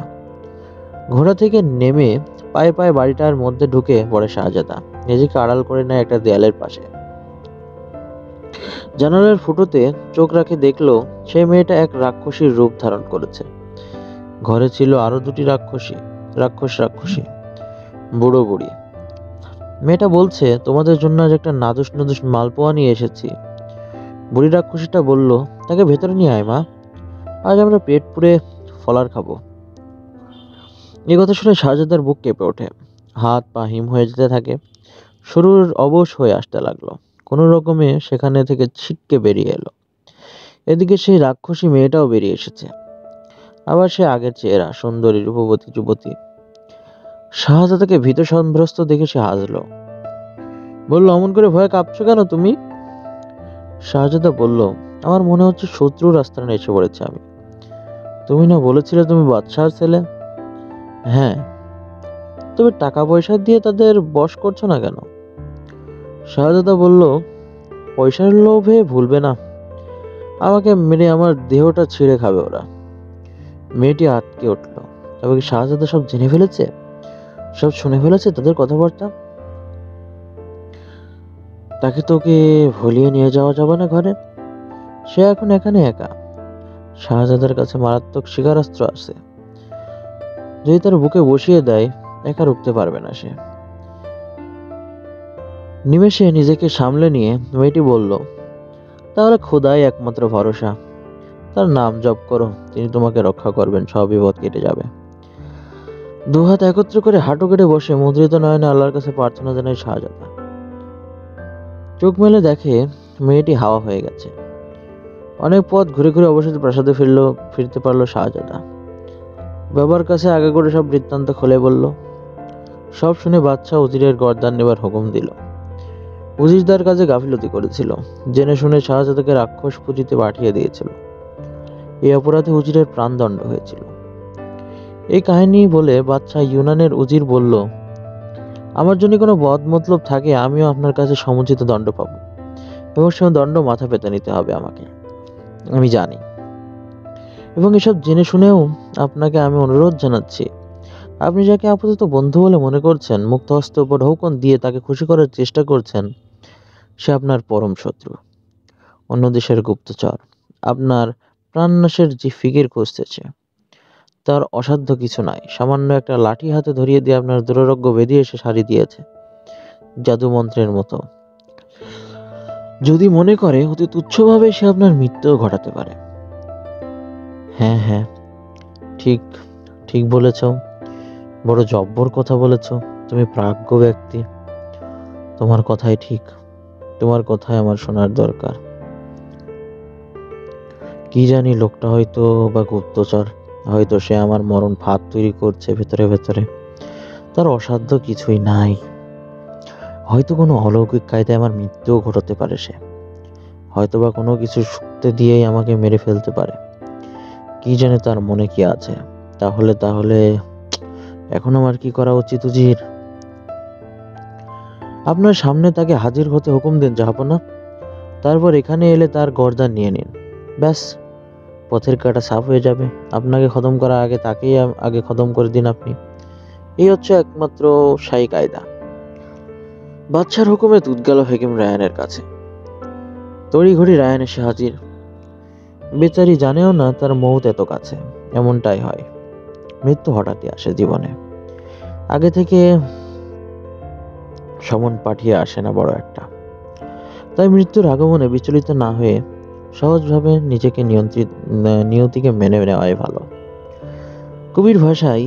[SPEAKER 1] ঘোড়া থেকে নেমে পায়ে পায়ে বাড়িটার মধ্যে ঢুকে পড়ে শাহজাদা। নিজেকে আড়াল করে নেয় একটা দেয়ালের পাশে। জানালার ফুটোতে চোখ রাখে দেখলো সেই মেয়েটা এক রাক্ষসীর রূপ ধারণ করেছে। ঘরে ছিল আরো দুটি রাক্ষসী, বুড়ো বুড়ি। মেয়েটা বলছে, তোমাদের জন্য আজ একটা নাদুস নাদুস মালপোয়া নিয়ে এসেছি। বুড়ি রাক্ষসীটা বলল, তাকে ভেতরে নিয়ে আয় মা, আজ আমরা পেট পুড়ে ফলার খাবো। এই কথা শুনে শাহজাদার বুক কেঁপে ওঠে। হাত পা হিম হয়ে যেতে থাকে। শরীর অবশ হয়ে আসতে লাগলো। কোনো রকমে সেখানে থেকে ছিটকে বেরিয়ে এলো। এদিকে সেই রাক্ষসী মেয়েটাও বেরিয়ে এসেছে। আবার সে আগের চেহারা, সুন্দরী রূপবতী যুবতী। শাহজাদাকে ভীত সন্ত্রস্ত দেখে সে হাসলো। বলল, অমন করে ভয়ে কাঁপছো কেন তুমি? শাহজাদা বলল, আমার মনে হচ্ছে শত্রুর আস্তানায় এসে পড়েছে আমি। তুমি না বলেছিলে তুমি বাদশাহর ছেলে? হ্যাঁ, তবে টাকা পয়সা দিয়ে তাদের বশ করছো না কেন? শাহজাদা বলল, পয়সার লোভে ভুলবে না, আমাকে মেরে আমার দেহটা ছিঁড়ে খাবে ওরা। মেয়েটি আটকে উঠল। তবে কি শাহজাদা সব জেনে ফেলেছে, সব শুনে ফেলেছে তাদের কথাবার্তা? তাকে তোকে ভুলিয়ে নিয়ে যাওয়া যাবে না ঘরে। সে এখন এখানে একা। শাহজাদার কাছে মারাত্মক শিকারাস্ত্র আছে। যদি তার বুকে বসিয়ে দেয়, একা রুখতে পারবে না সে। নিমেষে নিজেকে সামলে নিয়ে মেয়েটি বলল, তাহলে খোদাই একমাত্র ভরসা। তার নাম জপ করো, তিনি তোমাকে রক্ষা করবেন, সব বিপদ কেটে যাবে। দুহাত একত্র করে হাঁটু কেটে বসে মুদ্রিত নয়নে আল্লাহর কাছে প্রার্থনা জানায় শাহজাদা। চোখ মেলে দেখে মেয়েটি হাওয়া হয়ে গেছে। অনেক পথ ঘুরে ঘুরে অবশেষে প্রাসাদে ফিরতে পারলো শাহজাদা। বাবার কাছে আগে করে সব বৃত্তান্ত খুলে বলল। সব শুনে বাদশাহ উজিরের গর্দান নেবার হুকুম দিল। উজির তার কাজে গাফিলতি করেছিল, জেনে শুনে শাহজাদাকে রাক্ষস পুঁজিতে পাঠিয়ে দিয়েছিল। এই অপরাধে উজিরের প্রাণদণ্ড হয়েছিল। এই কাহিনী বলে বাদশাহ ইউনানের উজির বলল, আমার জন্য কোনো বদ মতলব থাকে, আমিও আপনার কাছে সমুচিত দণ্ড পাবো, এবং সে দণ্ড মাথা পেতে নিতে হবে আমাকে, আমি জানি। এবং এসব জেনে শুনেও আপনাকে আমি অনুরোধ জানাচ্ছি, আপনি যাকে আপাতত বন্ধু বলে মনে করছেন, মুক্ত হস্তে উপর হুকুম দিয়ে তাকে খুশি করার চেষ্টা করছেন, সে আপনার পরম শত্রু, অন্য দেশের গুপ্তচর, আপনার প্রাণনাশের যে ফিকির খুঁজতেছে। তার অসাধ্য কিছু নাই, সামান্য একটা লাঠি হাতে ধরিয়ে দিয়ে আপনার দুরারোগ্য বেরিয়ে এসে সারি দিয়েছে, জাদু মন্ত্রের মতো। যদি মনে করে অতি তুচ্ছভাবে সে আপনার মৃত্যুও ঘটাতে পারে। হ্যাঁ হ্যাঁ, ঠিক ঠিক বলেছ। বড় জব্বর কথা বলেছ। তুমি প্রাজ্ঞ ব্যক্তি। তোমার কথাই ঠিক। তোমার কথাই আমার শোনার দরকার। কি জানি, লোকটা হয়তো বা গুপ্তচর, হয়তো সে আমার মরণ ফাঁদ তৈরি করছে ভেতরে ভেতরে। তার অসাধ্য কিছুই নাই। হয়তো কোনো অলৌকিক কায়দায় আমার মৃত্যুও ঘটাতে পারে সে। হয়তো বা কোনো কিছু শুকতে দিয়েই আমাকে মেরে ফেলতে পারে। কি জানে তার মনে কি আছে। তাহলে তাহলে এখন আমার কি করা উচিত উজির? আপনার সামনে তাকে হাজির হতে হুকুম দিন জাহাপনা। তারপর এখানে এলে তার গর্দান নিয়ে নিন। ব্যাস, পথের কাঁটা সাফ হয়ে যাবে। আপনাকে খতম করার আগে তাকেই আগে খতম করে দিন আপনি। এই হচ্ছে একমাত্র শাহী কায়দা। বাদশার হুকুমে দুধ গেল হেকিম রায়ানের কাছে। তড়িঘড়ি রায়ান এসে হাজির। বেচারি জানেও না তার মৌত এত কাছে। এমনটাই হয়, মৃত্যু হঠাৎই আসে জীবনে। আগে থেকে সমন পাঠিয়ে আসে না বড় একটা। তাই মৃত্যুর আগমনে বিচলিত না হয়ে সহজভাবে নিজেকে নিয়তিকে মেনে নেওয়াই ভালো। কবির ভাষায়,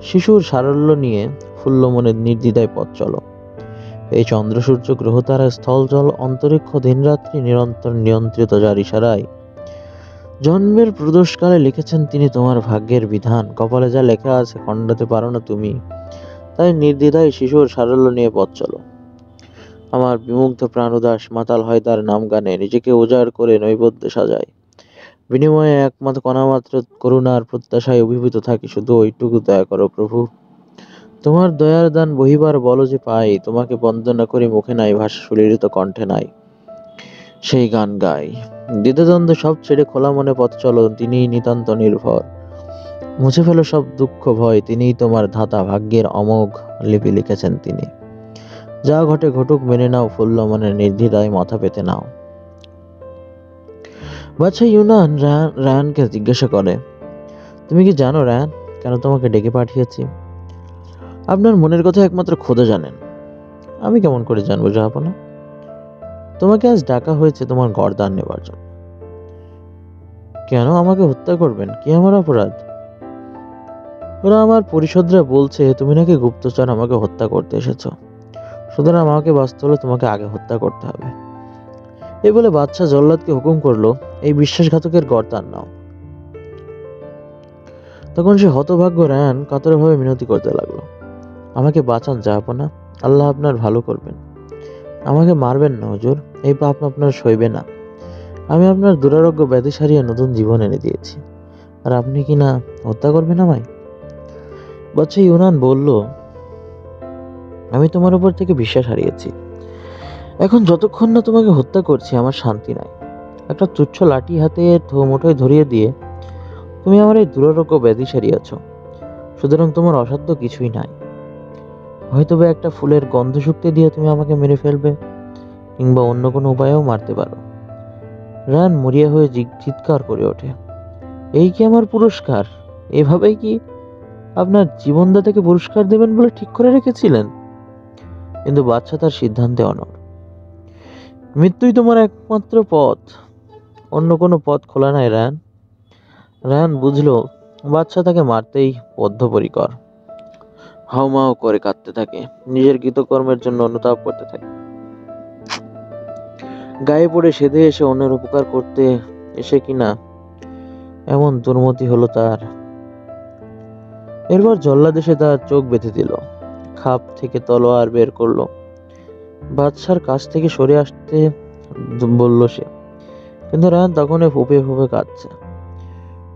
[SPEAKER 1] শিশুর সারল্য নিয়ে ফুল্ল মনে নির্দ্বিধায় পথ চলো। এই চন্দ্র সূর্য গ্রহ তারা স্থল জল অন্তরিক্ষ দিনরাত্রি নিরন্তর নিয়ন্ত্রিত যার ইশারায় জন্মের প্রদোষকালে লিখেছেন তিনি তোমার ভাগ্যের বিধান। কপালে যা লেখা আছে খণ্ডাতে পারো না তুমি। তাই নির্দ্বিধায় শিশুর সারল্য নিয়ে পথ চলো। আমার বিমুগ্ধ প্রাণোদাস মাতাল হয় তার নাম গানে, নিজেকে উজাড় করে নৈবেদ্য সাজায়। বিনিময়ে একমাত্র কণামাত্র করুণার প্রত্যাশায় অভিভূত থাকি, শুধু ওইটুকু দয়া করো প্রভু। তোমার দয়ার দান বহিবার বল যে পাই, তোমাকে বন্দনা করি মুখে নাই, ভাষা সুলিলিত কণ্ঠে নাই। সেই গান গাই। দ্বিধাদ্বন্দ্ব সব ছেড়ে খোলা মনে পথ চলো, তিনিই নিতান্ত নির্ভর। মুছে ফেলো সব দুঃখ ভয়, তিনিই তোমার ধাতা, ভাগ্যের অমোঘ লিপি লিখেছেন তিনি। যা ঘটে ঘটুক মেনে নাও, ফুল্ল মনে নির্দ্বিধায় মাথা পেতে নাও। বাদশা ইউনান রায়ানকে জিজ্ঞাসা করে, তুমি কি জানো রায়ান, কেন তোমাকে ডেকে পাঠিয়েছি? আপনার মনের কথা একমাত্র খোদা জানেন। আমি কেমন করে জানবো জাহাপনা? তোমাকে আজ ডাকা হয়েছে তোমার গর্দান নেবার জন্য। কেন আমাকে হত্যা করবেন? কি আমার অপরাধ? ওরা আমার পরিষদরা বলছে তুমি নাকি গুপ্তচর আমাকে হত্যা করতে এসেছো। সুতরাং আমাকে বাঁচতে হলে তোমাকে আগে হত্যা করতে হবে। এই বলে বাদশাহ জল্লাদকে হুকুম করলো, এই বিশ্বাসঘাতকের গর্দান নাও। তখন সে হতভাগ্য রায়ান কাতরভাবে মিনতি করতে লাগলো, আমাকে বাঁচান জাহাপনা, আল্লাহ আপনার ভালো করবেন। আমাকে মারবেন না হুজুর, এই পাপ আপনার সইবে না। আমি আপনার দুরারোগ্য ব্যাধি সারিয়ে নতুন জীবন এনে দিয়েছি, আর আপনি কি না হত্যা করবেন আমায়? বাদশা ইউনান বলল, আমি তোমার উপর থেকে বিশ্বাস হারিয়েছি। এখন যতক্ষণ না তোমাকে হত্যা করছি আমার শান্তি নাই। একটা তুচ্ছ লাঠি হাতে মুঠোয় ধরিয়ে দিয়ে তুমি আমার এই দুরারোগ্য ব্যাধি সারিয়েছ। সুতরাং তোমার অসাধ্য কিছুই নাই। হয়তো বা একটা ফুলের গন্ধ শুকতে দিয়ে তুমি আমাকে মেরে ফেলবে, কিংবা অন্য কোনো উপায়েও মারতে পারো। রায়ান মরিয়া হয়ে চিৎকার করে ওঠে, এই কি আমার পুরস্কার? এভাবেই কি আপনার জীবনদাতাকে পুরস্কার দেবেন বলে ঠিক করে রেখেছিলেন? কিন্তু বাদশা তার সিদ্ধান্তে অনড়। মৃত্যুই তোমার একমাত্র পথ, অন্য কোনো পথ খোলা নাই রায়ান। রায়ান বুঝলো বাদশা তাকে মারতেই বদ্ধপরিকর। হাউমাউ করে কাঁদতে থাকে, নিজের কৃতকর্মের জন্য অনুতাপ করতে থাকে। গায়ে পড়ে সেধে এসে অন্যের উপকার করতে এসে কিনা এমন দুর্মতি হলো তার। এরপর জল্লাদ এসে তার চোখ বেঁধে দিল, খাপ থেকে তলোয়ার বের করলো। বাদশার কাছ থেকে সরে আসতে বলল সে, কিন্তু রায়ান তখন ফুপে ফুপে কাঁদছে।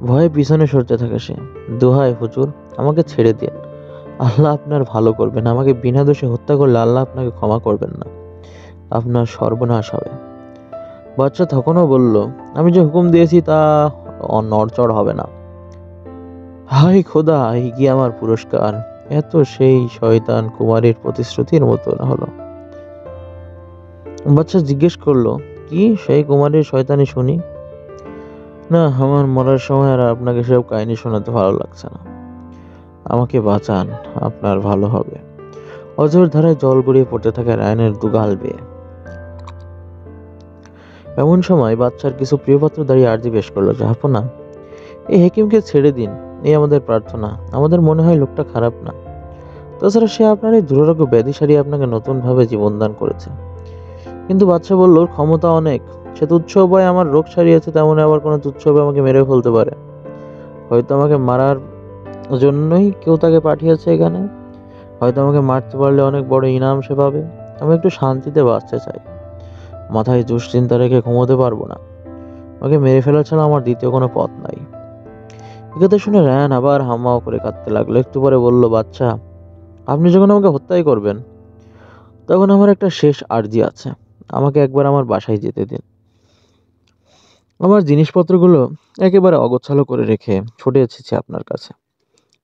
[SPEAKER 1] ভয়ে পিছনে সরতে থাকে সে। দোহাই হুজুর, আমাকে ছেড়ে দিন, আল্লাহ আপনার ভালো করবেন। আমাকে বিনা দোষে হত্যা করলে আল্লাহ আপনাকে ক্ষমা করবেন না, আপনার সর্বনাশ হবে। বাদশা তখনও বলল, আমি যে হুকুম দিয়েছি তা নড়চড় হবে না। হাই খোদা, এই কি আমার পুরস্কার? এত সেই শয়তান কুমারীর প্রতিশ্রুতির মতো হলো। বাদশা জিজ্ঞেস করলো, কি সেই কুমারীর শয়তানি শুনি? না, আমার মরার সময় আর আপনাকে সব কাহিনী শোনাতে ভালো লাগছে না। আমাকে বাঁচান, আপনার ভালো হবে। অঝোর ধারায় জল গড়িয়ে পড়তে থাকে রায়ানের দুগাল বেয়ে। এমন সময় বাদশার কিছু প্রিয়পাত্র দাঁড়িয়ে আর্জি পেশ করলো, জাহাপনা, এই হেকিমকে ছেড়ে দিন, এই আমাদের প্রার্থনা। আমাদের মনে হয় লোকটা খারাপ না। তাছাড়া সে আপনার এই দুরারোগ্য ব্যাধি সারিয়ে আপনাকে নতুনভাবে জীবনদান করেছে। কিন্তু বাদশা বলল, ওর ক্ষমতা অনেক। সে তুচ্ছ উপায়ে আমার রোগ সারিয়েছে, তেমনি আবার কোনো তুচ্ছ উপায়ে আমাকে মেরে ফেলতে পারে। হয়তো আমাকে মারার জন্যই কেউ তাকে পাঠিয়েছে এখানে। হয়তো আমাকে মারতে পারলে অনেক বড় ইনাম সে পাবে। আমি একটু শান্তিতে বাঁচতে চাই। মাথায় দুশ্চিন্তা রেখে ঘুমোতে পারবো না। আমাকে মেরে ফেলা ছাড়া আমার দ্বিতীয় কোনো পথ নাই। একথা শুনে রায়ান আবার হাম্মাও করে কাঁদতে লাগলো। একটু পরে বলল, বাচ্চা, আপনি যখন আমাকে হত্যাই করবেন, তখন আমার একটা শেষ আর্জি আছে। আমাকে একবার আমার বাসায় যেতে দিন। আমার জিনিসপত্রগুলো একেবারে অগোছালো করে রেখে ছুটে এসেছি আপনার কাছে।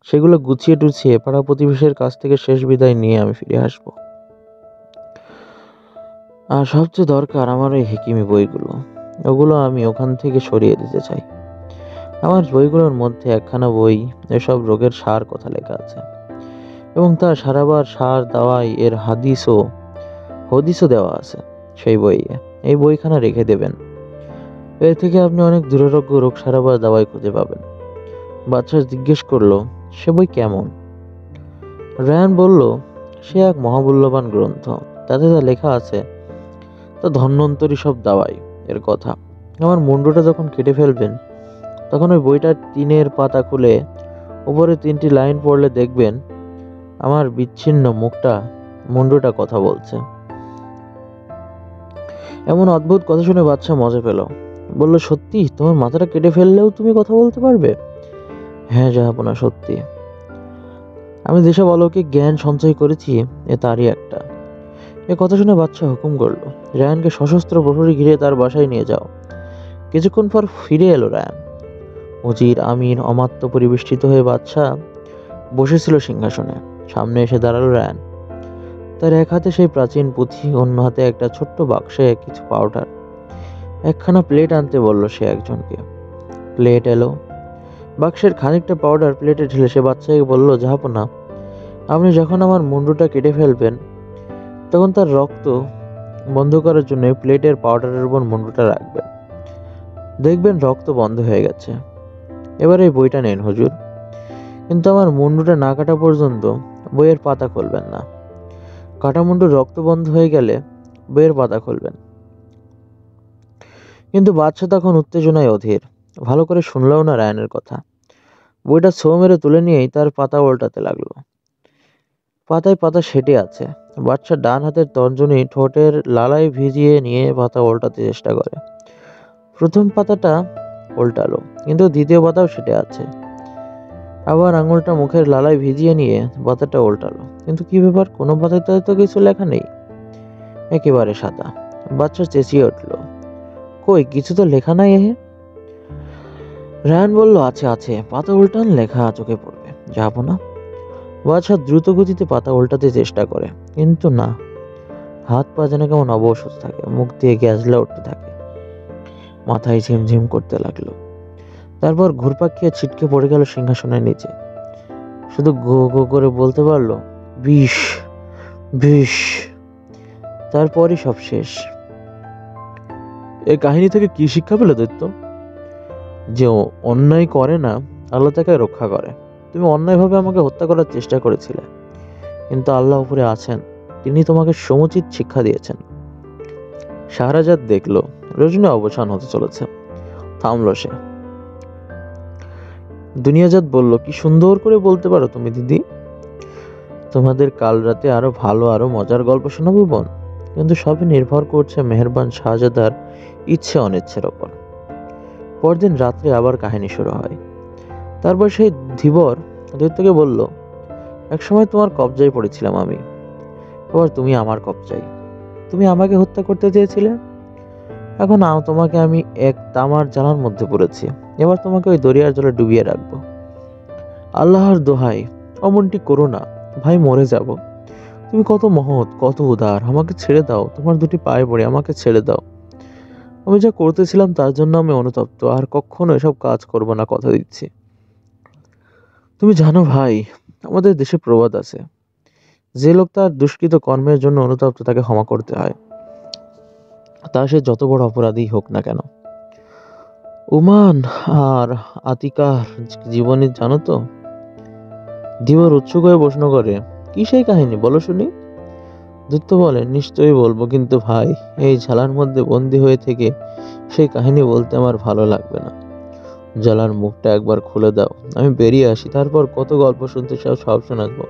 [SPEAKER 1] সেগুলো গুছিয়ে টুছিয়ে পাড়া প্রতিবেশীর কাছ থেকে শেষ বিদায় নিয়ে আমি ফিরে আসবো। আর সবচেয়ে দরকার আমার ওই হেকিমি বইগুলো। ওগুলো আমি ওখান থেকে সরিয়ে দিতে চাই। আমার বইগুলোর মধ্যে একখানা বই এসব রোগের সার কথা লেখা আছে, এবং তার সারাবার সার দাওয়াই এর হদিসও দেওয়া আছে সেই বইয়ে। এই বইখানা রেখে দেবেন। এর থেকে আপনি অনেক দুরারোগ্য রোগ সারাবার দাওয়াই খুঁজে পাবেন। বাদশা জিজ্ঞেস করলো, সে বই কেমন? রায়ান বলল, সে এক মহামূল্যবান গ্রন্থ। তাতে যা লেখা আছে তা ধন্বন্তরী সব দাওয়াই এর কথা। আমার মুন্ডুটা যখন কেটে ফেলবেন, তখন ওই বইটার 3 পাতা খুলে উপরে 3টি লাইন পড়লে দেখবেন আমার বিচ্ছিন্ন মুন্ডুটা কথা বলছে। এমন অদ্ভুত কথা শুনে বাদশা মজা পেল। বলল, সত্যি? তোমার মাথাটা কেটে ফেললেও তুমি কথা বলতে পারবে? হ্যাঁ জাহাপনা, সত্যি। আমি যেসব অলৌকিক জ্ঞান সঞ্চয় করেছি, এ তারই একটা। এ কথা শুনে বাদশা হুকুম করলো, রায়ানকে সশস্ত্র প্রহরী ঘিরে তার বাসায় নিয়ে যাও। কিছুক্ষণ পর ফিরে এলো রায়ান। উজির, আমির, অমাত্য পরিবেষ্টিত হয়ে বাদশা বসেছিল সিংহাসনে। সামনে এসে দাঁড়ালো রায়ান। তার এক হাতে সেই প্রাচীন পুঁথি, অন্য হাতে একটা ছোট্ট বাক্সে কিছু পাউডার। একখানা প্লেট আনতে বলল সে একজনকে। প্লেট এলো। বাক্সের খানিকটা পাউডার প্লেটে ঢেলে সে বাচ্চাকে বলল, জাহাপনা, আপনি যখন আমার মুন্ডুটা কেটে ফেলবেন, তখন তার রক্ত বন্ধ করার জন্য প্লেটের পাউডারের উপর মুন্ডুটা রাখবেন। দেখবেন রক্ত বন্ধ হয়ে গেছে। এবার এই বইটা নেন হুজুর, কিন্তু আমার মুন্ডুটা না কাটা পর্যন্ত বইয়ের পাতা খুলবেন না। কাটা মুন্ডুর রক্ত বন্ধ হয়ে গেলে বইয়ের পাতা খুলবেন। কিন্তু বাদশা তখন উত্তেজনায় অধীর। ভালো করে শুনলেও না রায়ানের কথা। বইটা ছো মেরে তুলে নিয়েই তার পাতা উল্টাতে লাগলো। পাতায় পাতা সেটে আছে। বাদশা ডান হাতের তর্জনী ঠোঁটের লালায় ভিজিয়ে নিয়ে পাতা উল্টাতে চেষ্টা করে। প্রথম পাতাটা উল্টালো, কিন্তু দ্বিতীয় পাতাও সেটে আছে। আবার আঙুলটা মুখের লালায় ভিজিয়ে নিয়ে পাতাটা উল্টালো, কিন্তু কি ব্যাপার, কোনো পাতাতে তো কিছু লেখা নেই, একেবারে সাদা। বাদশা চেঁচিয়ে উঠল, কই, কিছু তো লেখা নাই এহে। রায়ান বলল, আছে আছে, পাতা উল্টান, লেখা চোখে পড়বে, যাবো না। বাদশা দ্রুত গতিতে পাতা উল্টাতে চেষ্টা করে, কিন্তু না। হাত পা যেন কেমন অবশ হতে থাকে, মুখ দিয়ে গ্যাজলা উঠতে থাকে, মাথায় ঝিমঝিম করতে লাগলো। তারপর ঘুরপাক খেয়ে ছিটকে পড়ে গেল সিংহাসনের নিচে। শুধু গো গো করে বলতে পারলো, বিষ, বিষ। তারপরই সব শেষ।
[SPEAKER 2] এই কাহিনী থেকে কি শিক্ষা পেলে দৈত্য?
[SPEAKER 1] যে অন্যায় করে না, আল্লাহ তাকে রক্ষা করে। তুমি অন্যায়ভাবে আমাকে হত্যা করার চেষ্টা করেছিলে, কিন্তু আল্লাহ উপরে আছেন, তিনি তোমাকে সমুচিত শিক্ষা দিয়েছেন। শাহরাজাদ দেখলো রজনী অবসান হতে চলেছে। থামলো সে। দুনিয়াজাত বলল, কি সুন্দর করে বলতে পারো তুমি দিদি। তোমাদের কাল রাতে আরো ভালো, আরো মজার গল্প শোনাবো বোন, কিন্তু সবই নির্ভর করছে মেহেরবান শাহজাদার ইচ্ছে অনিচ্ছের ওপর। পরদিন রাত্রে আবার কাহিনী শুরু হয়। তারপর সেই ধীবর দৈত্যকে বলল, একসময় তোমার কবজায় পড়েছিলাম আমি, এবার তুমি আমার কবজায়। তুমি আমাকে হত্যা করতে চেয়েছিলে, এখন তোমাকে আমি এক তামার জানার মধ্যে পড়েছি, এবার তোমাকে ওই দরিয়ার জলে ডুবিয়ে রাখবো। আল্লাহর দোহাই, অমনটি করো না ভাই, মরে যাব। তুমি কত মহৎ, কত উদার, আমাকে ছেড়ে দাও, তোমার দুটি পায়ে পড়ে আমাকে ছেড়ে দাও। আমি যা করতেছিলাম তার জন্য আমি অনুতপ্ত, আর কখনো এসব কাজ করব না, কথা দিচ্ছি। তুমি জানো ভাই, আমাদের দেশে প্রবাদ আছে, যে লোক তার দুষ্কৃত কর্মের জন্য অনুতপ্ত তাকে ক্ষমা করতে হয়। তা সে যত বড় অপরাধী হোক না কেন। উমান আর আতিকার জীবনী জানো তো? ধীবর উৎসুক হয়ে প্রশ্ন করে, কি সেই কাহিনী, বলো শুনি। দৈত্য বলে, নিশ্চয়ই বলবো, কিন্তু ভাই, এই ঝালার মধ্যে বন্দি হয়ে থেকে সেই কাহিনী বলতে আমার ভালো লাগবে না। জ্বালার মুখটা একবার খুলে দাও, আমি বেরিয়ে আসি, তারপর কত গল্প শুনতে চাও সব শোনাবো।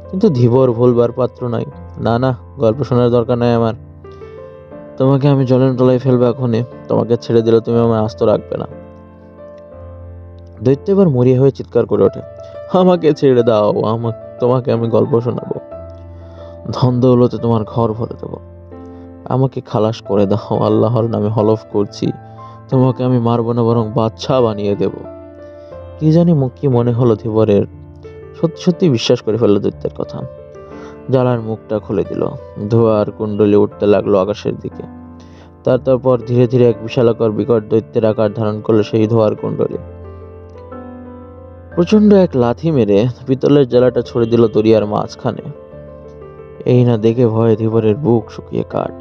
[SPEAKER 1] কিন্তু ধীবর ভুলবার পাত্র নয়। না না, গল্প শোনার দরকার নাই আমার। তোমাকে আমি জলের তলায় ফেলবো এখনই। তোমাকে ছেড়ে দিলে তুমি আমায় আস্ত রাখবে না। দৈত্য এবার মরিয়া হয়ে চিৎকার করে ওঠে, আমাকে ছেড়ে দাও, তোমাকে আমি গল্প শোনাবো, ধন দৌলতে তোমার ঘর ভরে দেবো। আমাকে খালাস করে দাও, আল্লাহর নামে হলফ করছি, তোমাকে আমি মারবো না, বরং বাদশা বানিয়ে দেব। কি জানি কি মনে হলো ধীবরের, সত্যি সত্যি বিশ্বাস করে ফেললো দৈত্যের কথা। জ্বালার মুখটা খুলে দিল, ধোঁয়ার কুণ্ডলি উঠতে লাগলো আকাশের দিকে। তারপর ধীরে ধীরে এক বিশালাকার বিকট দৈত্যের আকার ধারণ করলো সেই ধোঁয়ার কুণ্ডলী। প্রচন্ড এক লাথি মেরে পিতলের জ্বালাটা ছড়ে দিল দরিয়ার মাঝখানে। এই না দেখে ভয়ে ধীবরের বুক শুকিয়ে কাঠ।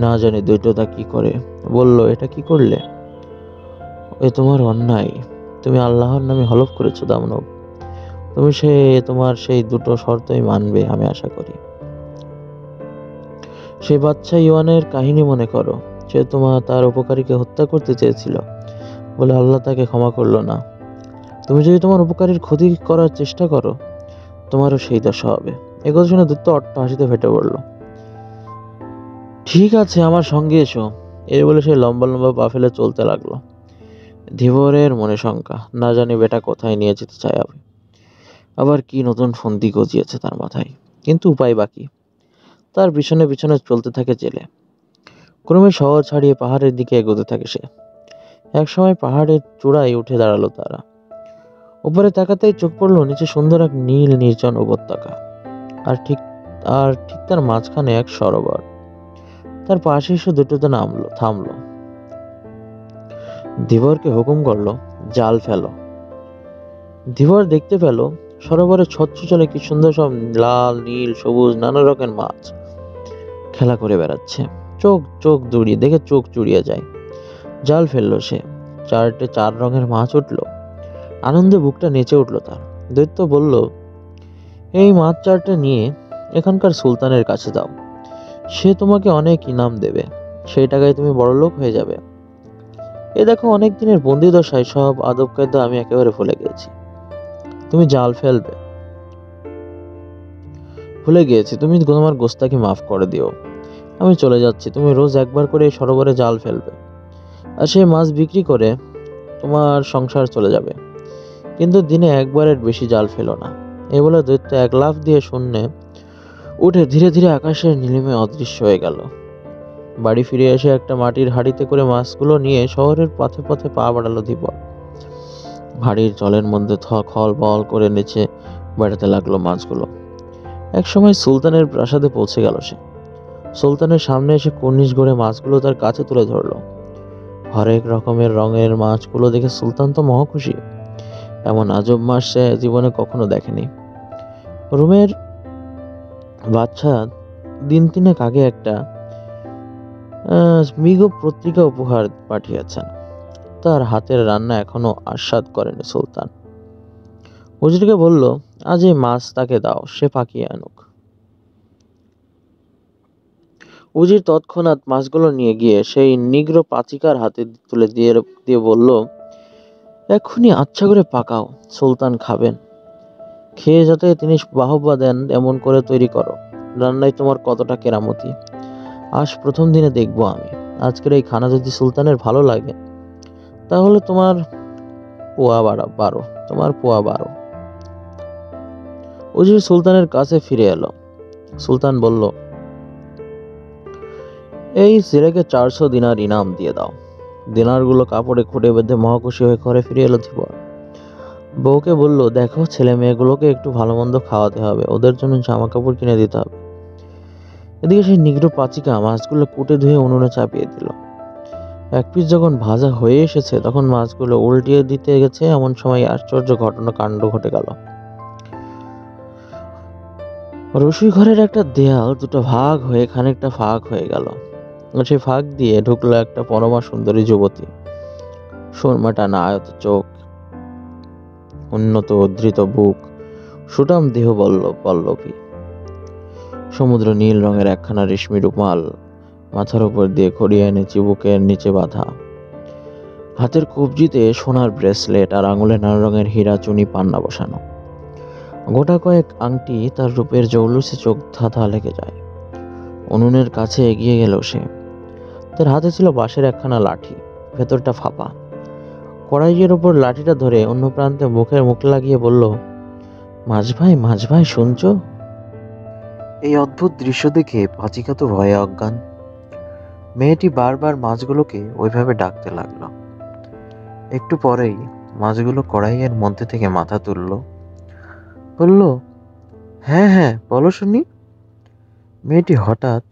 [SPEAKER 1] না জানি দৈত্যটা কি করে। বলল, এটা কি করলে? এ তোমার অন্যায়। তুমি আল্লাহর নামে হলফ করেছো দানব। তুমি তোমার সেই দুটো শর্তই মানবে আমি আশা করি। সেই বাচ্চা ইওয়ানের কাহিনী মনে করো। সে তার উপকারীকে হত্যা করতে চেয়েছিল বলে আল্লাহ তাকে ক্ষমা করলো না। তুমি যদি তোমার উপকারীর ক্ষতি করার চেষ্টা করো, তোমারও সেই দশা হবে। এ কথা শুনে দৈত্য অট্ট হাসিতে ফেটে পড়ল। ঠিক আছে, আমার সঙ্গে এসো। এই বলে সে লম্বা লম্বা পা ফেলে চলতে লাগলো। ধীবরের মনে শঙ্কা, না জানি বেটা কোথায় নিয়ে যেতে চায় আবার কি নতুন ফন্দি গজিয়েছে তার মাথায়। কিন্তু উপায় বাকি। তার পিছনে পিছনে চলতে থাকে জেলে। ক্রমে শহর ছাড়িয়ে পাহাড়ের দিকে এগোতে থাকে সে। একসময় পাহাড়ের চূড়ায় উঠে দাঁড়ালো তারা। উপরে তাকাতেই চোখ পড়লো নিচে সুন্দর এক নীল নির্জন উপত্যকা। আর ঠিক তার মাঝখানে এক সরোবর। তার পাশে এসে দুটোতে থামলো। ধীবরকে হুকুম করলো, জাল ফেলো। ধীবর দেখতে পেল সরোবরে স্বচ্ছ জলে কি সুন্দর সব লাল, নীল, সবুজ নানা রকমের মাছ খেলা করে বেড়াচ্ছে। চোখ জুড়িয়ে যায়। জাল ফেললো সে। চার রঙের মাছ উঠলো। আনন্দে বুকটা নেচে উঠলো তার। দৈত্য বলল, এই মাছ চারটে নিয়ে এখানকার সুলতানের কাছে দাও। সে তোমাকে অনেক ইনাম দেবে। সেই টাকায় তুমি বড়লোক হয়ে যাবে। এ দেখো, অনেক দিনের বন্দি দশায় সব আদব কায়দা আমি একেবারে ভুলে গেছি। তুমি জাল ফেলবে? ভুলে গিয়েছি, তুমি তোমার গোস্তাকে মাফ করে দিও। আমি চলে যাচ্ছি। তুমি রোজ একবার করে এই সরোবরে জাল ফেলবে, আর সেই মাছ বিক্রি করে তোমার সংসার চলে যাবে। কিন্তু দিনে একবারের বেশি জাল ফেলো না। এ বলে দৈত্য এক লাফ দিয়ে শূন্যে উঠে ধীরে ধীরে আকাশের নীলিমে অদৃশ্য হয়ে গেল। বাড়ি ফিরে এসে একটা মাটির হাঁড়িতে করে মাছগুলো নিয়ে শহরের পথে পথে পা বাড়ালো ধীবর। হাঁড়ির জলের মধ্যে খল বল করে নিচে বেড়াতে লাগলো মাছগুলো। একসময় সুলতানের প্রাসাদে পৌঁছে গেল সে। সুলতানের সামনে এসে কুর্নিশ গড়ে মাছগুলো তার কাছে তুলে ধরলো। হরেক রকমের রঙের মাছগুলো দেখে সুলতান তো মহা খুশি। এমন আজব মাছ সে জীবনে কখনো দেখেনি। রোমের বাদশা দিন তিনেক আগে একটা মৃগ পত্রিকা উপহার পাঠিয়েছেন। তার হাতের রান্না এখনো আস্বাদ করেনি সুলতান। উজিরকে বলল, আজ এই মাছ তাকে দাও, সে পাকিয়ে আনুক। উজির তৎক্ষণাৎ মাছগুলো নিয়ে গিয়ে সেই নিগ্র পাচিকার হাতে তুলে দিয়ে বলল, এক্ষুনি আচ্ছা করে পাকাও, সুলতান খাবেন। খেয়ে যাতে তিনি বাহবা দেন এমন করে তৈরি করো। রান্নায় তোমার কতটা কেরামতি আজ প্রথম দিনে দেখবো আমি। আজকের এই খানা যদি সুলতানের ভালো লাগে, তাহলে তোমার পোয়া বাড়ো। উজির সুলতানের কাছে ফিরে এলো। সুলতান বলল, এই ছেলেকে 400 দিনার ইনাম দিয়ে দাও। দিনারগুলো কাপড়ে খুঁটে বেঁধে মহাখুশি হয়ে ঘরে ফিরে এলো ধীবর। বউকে বলল, দেখো, ছেলে মেয়েগুলোকে একটু ভালো মন্দ খাওয়াতে হবে, ওদের জন্য জামা কাপড় কিনে দিতে হবে। এদিকে সেই নিগ্র পাচিকা মাছগুলো কুটে ধুয়ে উনুনে চাপিয়ে দিল। এক পিস যখন ভাজা হয়ে এসেছে, তখন মাছগুলো উল্টিয়ে দিতে গেছে, এমন সময় আশ্চর্য কাণ্ড ঘটে গেল। রসুই ঘরের একটা দেয়াল দুটো ভাগ হয়ে খানিকটা ফাঁক হয়ে গেল। সেই ফাঁক দিয়ে ঢুকলো একটা পরমা সুন্দরী যুবতী। সুরমা টানা আয়ত চোখ, উন্নত উদ্ধৃত বুক, সুঠাম দেহ পল্লবী। সমুদ্র নীল রঙের একখানা রেশমি রুমাল মাথার উপর দিয়ে ঘড়িয়ে এনে চিবুকের নিচে বাঁধা। হাতের কবজিতে সোনার ব্রেসলেট আর আঙুলে নানা রঙের হীরা চুনি পান্না বসানো। গোটা কয়েক আংটি তার রূপের জৌলুসে চোখ ধাঁধা লেগে যায়। উনুনের কাছে এগিয়ে গেল সে। তার হাতে ছিল বাঁশের একখানা লাঠি, ভেতরটা ফাঁপা। কড়াইয়ের ওপর লাঠিটা ধরে অন্য প্রান্তে মুখ লাগিয়ে বলল, মাছ ভাই শুনছো? এই অদ্ভুত দৃশ্য দেখে পাচিকা তো ভয়ে অজ্ঞান। মেয়েটি বারবার মাছগুলোকে ওইভাবে ডাকতে লাগলো। একটু পরেই মাছগুলো কড়াইয়ের মধ্যে থেকে মাথা তুলল, বলল, হ্যাঁ হ্যাঁ বলো শুনি। মেয়েটি হঠাৎ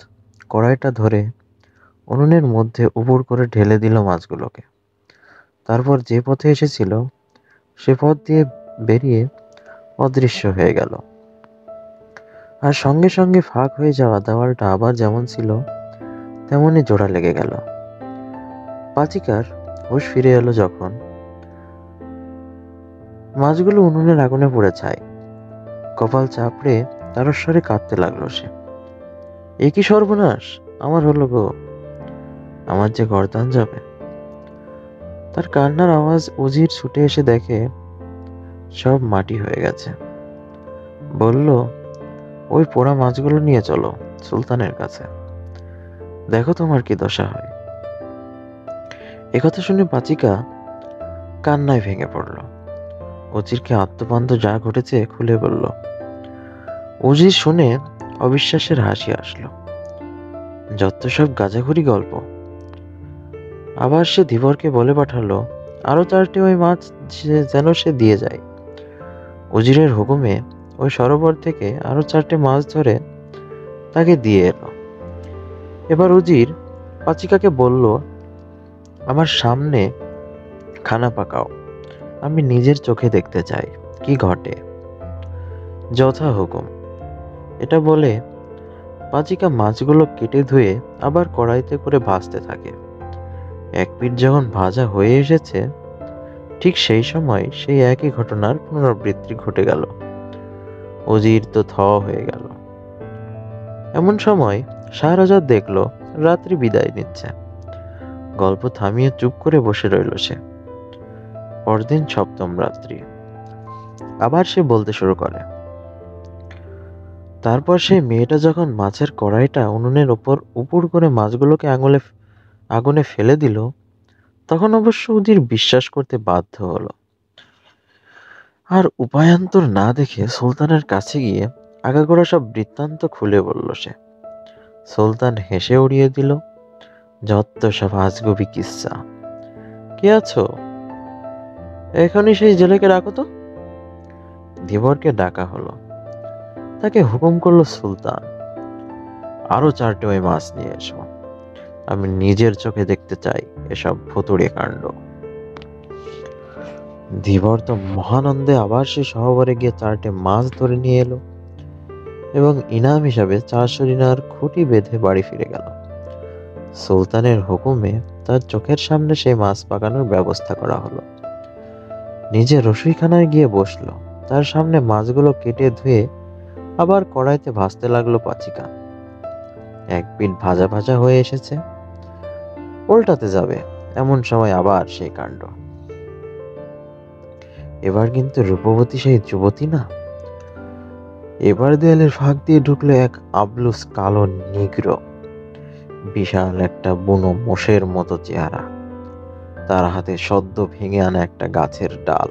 [SPEAKER 1] কড়াইটা ধরে উনুনের মধ্যে উপুড় করে ঢেলে দিল মাছগুলোকে। তারপর যে পথে এসেছিল সে পথ দিয়ে বেরিয়ে অদৃশ্য হয়ে গেল। আর সঙ্গে সঙ্গে ফাঁক হয়ে যাওয়া দেওয়ালটা আবার যেমন ছিল তেমনই জোড়া লেগে গেল। পাচিকার হুঁশ ফিরে এলো যখন। মাছগুলো উনুনের আগুনে পুড়ে ছাই। কপাল চাপড়ে তারস্বরে কাঁদতে লাগলো সে। এ কি সর্বনাশ আমার হলো গো, আমার যে গর্দান যাবে। তার কান্নার আওয়াজ উজির ছুটে এসে দেখে সব মাটি হয়ে গেছে। বলল, ওই পোড়া মাছগুলো নিয়ে চলো সুলতানের কাছে, দেখো তোমার কি দশা হয়। একথা শুনে পাচিকা কান্নায় ভেঙে পড়ল। উজিরকে আত্মপান্ত যা ঘটেছে খুলে বলল। উজির শুনে অবিশ্বাসের হাসি আসলো। যত সব গাঁজাখুরি গল্প। আবার সে ধীবরকে বলে পাঠালো আরো 4টি ওই মাছ যেন সে দিয়ে যায়। উজিরের হুকুমে ওই সরোবর থেকে আরো 4টে মাছ ধরে তাকে দিয়ে এলো। এবার উজির পাচিকাকে বলল, আমার সামনে খানা পাকাও, আমি নিজের চোখে দেখতে চাই কি ঘটে। যথা হুকুম। এটা বলে পাচিকা মাছগুলো কেটে ধুয়ে আবার কড়াইতে করে ভাজতে থাকে। এক পিঠ যখন ভাজা হয়ে এসেছে ঠিক সেই সময় সেই একই ঘটনার পুনরাবৃত্তি ঘটে গেল। উজির তো থ হয়ে গেল। এমন সময় শাহরাজাদ দেখলো রাত্রি বিদায় নিচ্ছে। গল্প থামিয়ে চুপ করে বসে রইল সে। পরদিন 7ম রাত্রি। আবার সে বলতে শুরু করে। তারপর সেই মেয়েটা যখন মাছের কড়াইটা উনুনের ওপর উপুড় করে মাছগুলোকে আগুনে ফেলে দিল, তখন অবশ্য উজির বিশ্বাস করতে বাধ্য হলো। আর উপায়ান্তর না দেখে সুলতানের কাছে গিয়ে আগাগোড়া সব বৃত্তান্ত খুলে বলল সে। সুলতান হেসে উড়িয়ে দিল, যত সব আজগুবি কিস্সা। কে আছো? এখনই সেই জেলেকে ডাকো তো। ধীবরকে ডাকা হলো। তাকে হুকুম করলো সুলতান, আরো 4টে ওই মাছ নিয়ে এসো, আমি নিজের চোখে দেখতে চাই এসব ভুতুড়ে কাণ্ড। ধীবর তো মহানন্দে আবার সে সহবরে গিয়ে 4টে মাছ ধরে নিয়ে এলো এবং ইনাম হিসাবে 400 দিনার খুঁটি বেঁধে বাড়ি ফিরে গেল। সুলতানের হুকুমে তার চোখের সামনে সেই মাছ পাকানোর ব্যবস্থা করা হলো। নিজে রসুইখানায় গিয়ে বসলো। তার সামনে মাছগুলো কেটে ধুয়ে আবার কড়াইতে ভাজতে লাগলো পাচিকা। এক পিঠ ভাজা ভাজা হয়ে এসেছে, উল্টাতে যাবে এমন সময় আবার সেই কাণ্ড। এবার কিন্তু রূপবতী সেই যুবতী না, এবার দেয়ালের ফাঁক দিয়ে ঢুকলো এক আবলুস কালো নিগ্র। বিশাল একটা বুনো মোষের মতো চেহারা, তার হাতে সদ্য ভেঙে আনা একটা গাছের ডাল।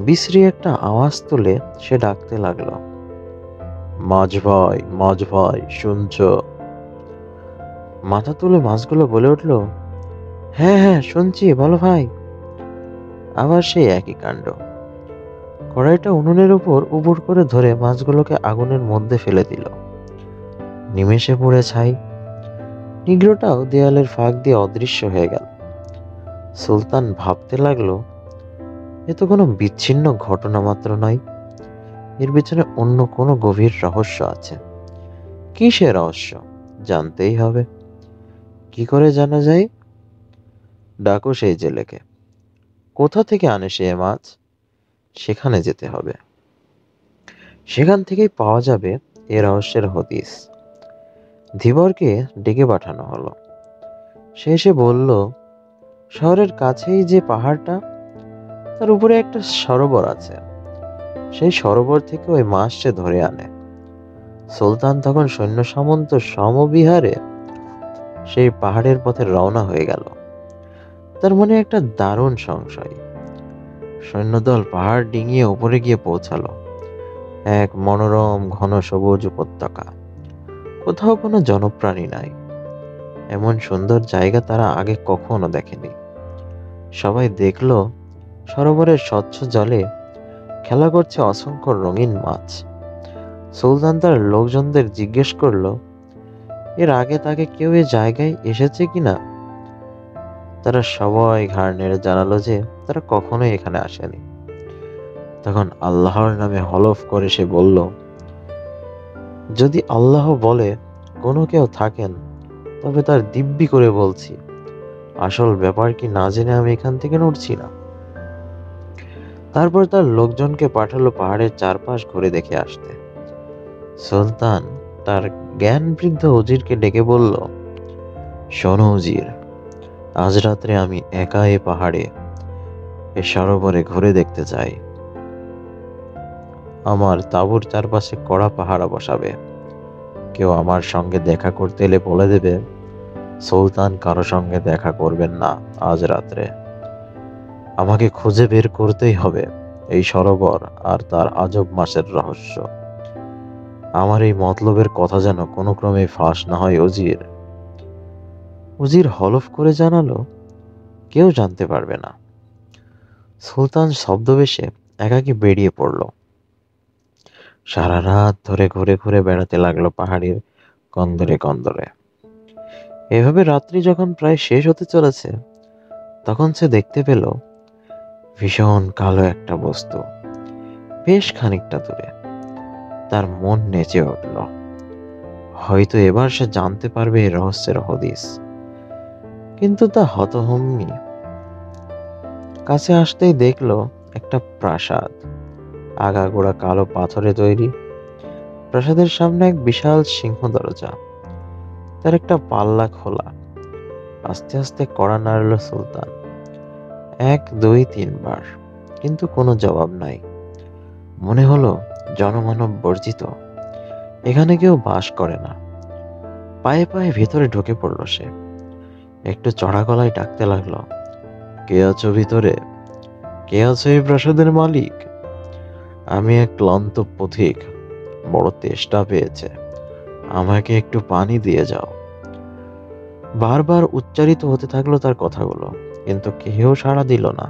[SPEAKER 1] বিশ্রী একটা আওয়াজ তুলে সে ডাকতে লাগলো, মাছ ভাই শুনছো? মাথা তুলে মাছগুলো বলে উঠলো, হ্যাঁ হ্যাঁ শুনছি, বলো ভাই। আবার সেই একই কাণ্ড। কড়াইটা উনুনের উপর উপুড় করে ধরে মাছগুলোকে আগুনের মধ্যে ফেলে দিল। নিমেষে পুড়ে ছাই। নিগ্রোটাও দেয়ালের ফাঁক দিয়ে অদৃশ্য হয়ে গেল। সুলতান ভাবতে লাগলো, এ তো কোনো বিচ্ছিন্ন ঘটনা মাত্র নয়, এর পেছনে অন্য কোনো গভীর রহস্য আছে। কি সে রহস্য? জানতেই হবে। কি করে জানা যায়? ডাকো সেই জেলেকে। কোথা থেকে আনে সে মাছ? সেখানে যেতে হবে। সেখান থেকেই পাওয়া যাবে এ রহস্যের হদিস। ধীবরকে ডেকে পাঠানো হলো। সে এসে বলল, শহরের কাছেই যে পাহাড়টা, তার উপরে একটা সরোবর আছে। সেই সরোবর থেকে ওই মাছ সে ধরে আনে। সুলতান তখন সৈন্য সামন্ত সমবিহারে সেই পাহাড়ের পথে রওনা হয়ে গেল। তার মনে একটা দারুণ সংশয়। সৈন্যদল পাহাড় ডিঙিয়ে উপরে গিয়ে পৌঁছালো। এক মনোরম ঘন সবুজ উপত্যকা। কোথাও কোনো জনপ্রাণী নাই। এমন সুন্দর জায়গা তারা আগে কখনো দেখেনি। সবাই দেখলো সরোবরের স্বচ্ছ জলে খেলা করছে অসংখ্য রঙিন মাছ। সুলতান তার লোকজনদের জিজ্ঞেস করলো, এর আগে তাকে কেউ এ জায়গায় এসেছে কিনা? তারা সবাই ঘাড় নেড়ে জানালো যে তারা কখনোই এখানে আসেনি। তখন আল্লাহর নামে হলফ করে সে বলল, যদি আল্লাহ বলে কোনো কেউ থাকেন, তবে তার দিব্যি করে বলছি, আসল ব্যাপার কি না জেনে আমি এখান থেকে নড়ছি না। তারপর তার লোকজনকে পাঠালো পাহাড়ের চারপাশ ঘুরে দেখে আসতে। সুলতান তার জ্ঞান বৃদ্ধ উজিরকে ডেকে বলল, শোনো উজির, আজ রাত্রে আমি একা এ পাহাড়ে এ সরোবরে ঘুরে দেখতে চাই। আমার তাঁবুর চারপাশে কড়া পাহারা বসাবে। কেউ আমার সঙ্গে দেখা করতে এলে বলে দেবে, সুলতান কারো সঙ্গে দেখা করবেন না আজ রাত্রে। আমাকে খুঁজে বের করতেই হবে এই সরোবর আর তার আজব মাসের রহস্য। আমার এই মতলবের কথা যেন কোনো ক্রমে ফাঁস না হয় উজির। উজির হলফ করে জানালো, কেউ জানতে পারবে না। সুলতান ছদ্মবেশে একাকী বেরিয়ে পড়ল। সারা রাত ধরে ঘুরে ঘুরে বেড়াতে লাগলো পাহাড়ের কন্দরে কন্দরে। এভাবে রাত্রি যখন প্রায় শেষ হতে চলেছে, তখন সে দেখতে পেল ভীষণ কালো একটা বস্তু বেশ খানিকটা দূরে। তার মন নেচে উঠল। হয়তো এবার সে জানতে পারবে এই রহস্যের হদিস। কিন্তু তা হতহম্মি। কাছে আসতেই দেখলো একটা প্রাসাদ, আগাগোড়া কালো পাথরে তৈরি। প্রাসাদের সামনে এক বিশাল সিংহ দরজা, তার একটা পাল্লা খোলা। আস্তে আস্তে কড়া নাড়ল সুলতান, 1 2 3 বার, কিন্তু কোনো জবাব নাই। মনে হলো জনমানব বর্জিত, এখানে কেউ বাস করে না। পায়ে পায়ে ভেতরে ঢুকে পড়ল সে। একটু চড়া গলায় ডাকতে লাগলো, কে আছো ভিতরে? কে আছো এই প্রাসাদের মালিক? আমি এক ক্লান্ত পথিক, বড় তেষ্টা পেয়েছে, আমাকে একটু পানি দিয়ে যাও। বারবার উচ্চারিত হতে থাকলো তার কথাগুলো, কিন্তু কেউ সাড়া দিল না।